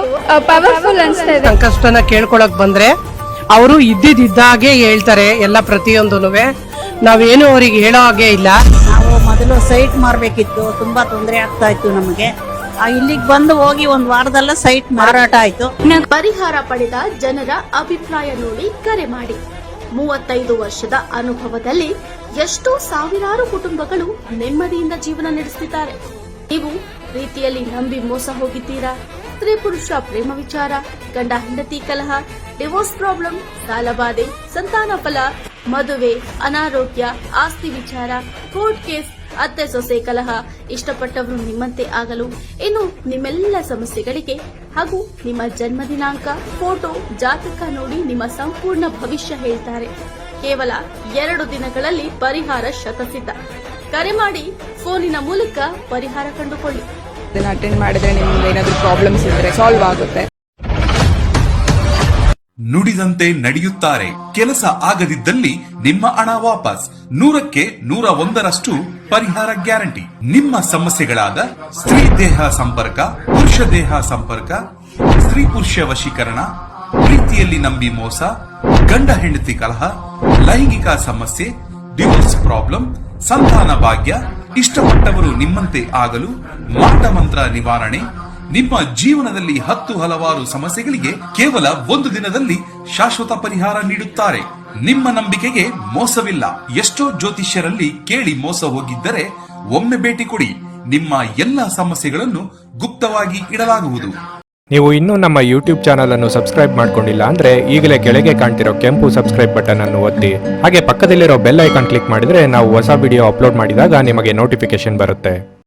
ಪವರ್ಫುಲ್ ಅನ್ಸ್ತಾ ಇದೆ. ಸಂಕಷ್ಟನ ಕೇಳ್ಕೊಳಕ್ ಬಂದ್ರೆ ಅವರು ಇದ್ದಿದ್ದಾಗೆ ಹೇಳ್ತಾರೆ ಎಲ್ಲ ಪ್ರತಿಯೊಂದೂನುವೆ. ನಾವೇನು ಅವ್ರಿಗೆ ಹೇಳೋ ಹಾಗೆ ಇಲ್ಲ. ನಾವು ಮೊದಲು ಸೈಟ್ ಮಾರ್ಬೇಕಿತ್ತು, ತುಂಬಾ ತೊಂದರೆ ಆಗ್ತಾ ಇತ್ತು ನಮಗೆ. ಇಲ್ಲಿಗೆ ಬಂದು ಹೋಗಿ ಒಂದು ವಾರದಲ್ಲ ಸೈಟ್ ಮಾರಾಟ ಆಯ್ತು. ಪರಿಹಾರ ಪಡೆದ ಜನರ ಅಭಿಪ್ರಾಯ ನೋಡಿ ಕರೆ ಮಾಡಿ. 35 ವರ್ಷದ ಅನುಭವದಲ್ಲಿ ಎಷ್ಟೋ ಸಾವಿರಾರು ಕುಟುಂಬಗಳು ನೆಮ್ಮದಿಯಿಂದ ಜೀವನ ನಡೆಸುತ್ತಿದ್ದಾರೆ. ನೀವು ಪ್ರೀತಿಯಲ್ಲಿ ನಂಬಿ ಮೋಸ ಹೋಗಿದ್ದೀರಾ? ಸ್ತ್ರೀ ಪುರುಷ ಪ್ರೇಮ ವಿಚಾರ, ಗಂಡ ಹೆಂಡತಿ ಕಲಹ, ಡಿವೋರ್ಸ್ ಪ್ರಾಬ್ಲಮ್, ಸಾಲಬಾಧೆ, ಸಂತಾನ ಫಲ, ಮದುವೆ, ಅನಾರೋಗ್ಯ, ಆಸ್ತಿ ವಿಚಾರ, ಕೋರ್ಟ್ ಕೇಸ್, ಅತ್ತೆ ಸೊಸೆ ಕಲಹ, ಇಷ್ಟಪಟ್ಟವರು ನಿಮ್ಮಂತೆ ಆಗಲು, ಇನ್ನು ನಿಮ್ಮೆಲ್ಲ ಸಮಸ್ಯೆಗಳಿಗೆ ಹಾಗೂ ನಿಮ್ಮ ಜನ್ಮ ದಿನಾಂಕ, ಫೋಟೋ, ಜಾತಕ ನೋಡಿ ನಿಮ್ಮ ಸಂಪೂರ್ಣ ಭವಿಷ್ಯ ಹೇಳ್ತಾರೆ. ಕೇವಲ 2 ದಿನಗಳಲ್ಲಿ ಪರಿಹಾರ ಶತಸಿದ್ಧ. ಕರೆ ಮಾಡಿ ಫೋನಿನ ಮೂಲಕ ಪರಿಹಾರ ಕಂಡುಕೊಳ್ಳಿ. ಅಟೆಂಡ್ ಮಾಡಿದ್ರೆ ನಿಮ್ಗೆ ಏನಾದರೂ ಪ್ರಾಬ್ಲಮ್ಸ್ ಇದ್ರೆ ಸಾಲ್ವ್ ಆಗುತ್ತೆ. ನುಡಿದಂತೆ ನಡೆಯುತ್ತಾರೆ. ಕೆಲಸ ಆಗದಿದ್ದಲ್ಲಿ ನಿಮ್ಮ ಹಣ ವಾಪಸ್. 100ಕ್ಕೆ 101ರಷ್ಟು ಪರಿಹಾರ ಗ್ಯಾರಂಟಿ. ನಿಮ್ಮ ಸಮಸ್ಯೆಗಳಾದ ಸ್ತ್ರೀ ದೇಹ ಸಂಪರ್ಕ, ಪುರುಷ ದೇಹ ಸಂಪರ್ಕ, ಸ್ತ್ರೀ ಪುರುಷ ವಶೀಕರಣ, ಪ್ರೀತಿಯಲ್ಲಿ ನಂಬಿ ಮೋಸ, ಗಂಡ ಹೆಂಡತಿ ಕಲಹ, ಲೈಂಗಿಕ ಸಮಸ್ಯೆ, ಡಿವೋರ್ಸ್ ಪ್ರಾಬ್ಲಮ್, ಸಂತಾನ ಭಾಗ್ಯ, ಇಷ್ಟಪಟ್ಟವರು ನಿಮ್ಮಂತೆ ಆಗಲು, ಮಾಟ ಮಂತ್ರ ನಿವಾರಣೆ, ನಿಮ್ಮ ಜೀವನದಲ್ಲಿ 10 ಹಲವಾರು ಸಮಸ್ಯೆಗಳಿಗೆ ಕೇವಲ 1 ದಿನದಲ್ಲಿ ಶಾಶ್ವತ ಪರಿಹಾರ ನೀಡುತ್ತಾರೆ. ನಿಮ್ಮ ನಂಬಿಕೆಗೆ ಮೋಸವಿಲ್ಲ. ಎಷ್ಟೋ ಜ್ಯೋತಿಷ್ಯರಲ್ಲಿ ಕೇಳಿ ಮೋಸ ಹೋಗಿದ್ದರೆ ಒಮ್ಮೆ ಭೇಟಿ ಕೊಡಿ. ನಿಮ್ಮ ಎಲ್ಲ ಸಮಸ್ಯೆಗಳನ್ನು ಗುಪ್ತವಾಗಿ ಇಡಲಾಗುವುದು. ನೀವು ಇನ್ನೂ ನಮ್ಮ ಯೂಟ್ಯೂಬ್ ಚಾನಲ್ ಅನ್ನು ಸಬ್ಸ್ಕ್ರೈಬ್ ಮಾಡ್ಕೊಂಡಿಲ್ಲ ಅಂದ್ರೆ ಈಗಲೇ ಕೆಳಗೆ ಕಾಣ್ತಿರೋ ಕೆಂಪು ಸಬ್ಸ್ಕ್ರೈಬ್ ಬಟನ್ ಅನ್ನು ಒತ್ತಿ. ಹಾಗೆ ಪಕ್ಕದಲ್ಲಿರೋ ಬೆಲ್ ಐಕಾನ್ ಕ್ಲಿಕ್ ಮಾಡಿದ್ರೆ ನಾವು ಹೊಸ ವಿಡಿಯೋ ಅಪ್ಲೋಡ್ ಮಾಡಿದಾಗ ನಿಮಗೆ ನೋಟಿಫಿಕೇಶನ್ ಬರುತ್ತೆ.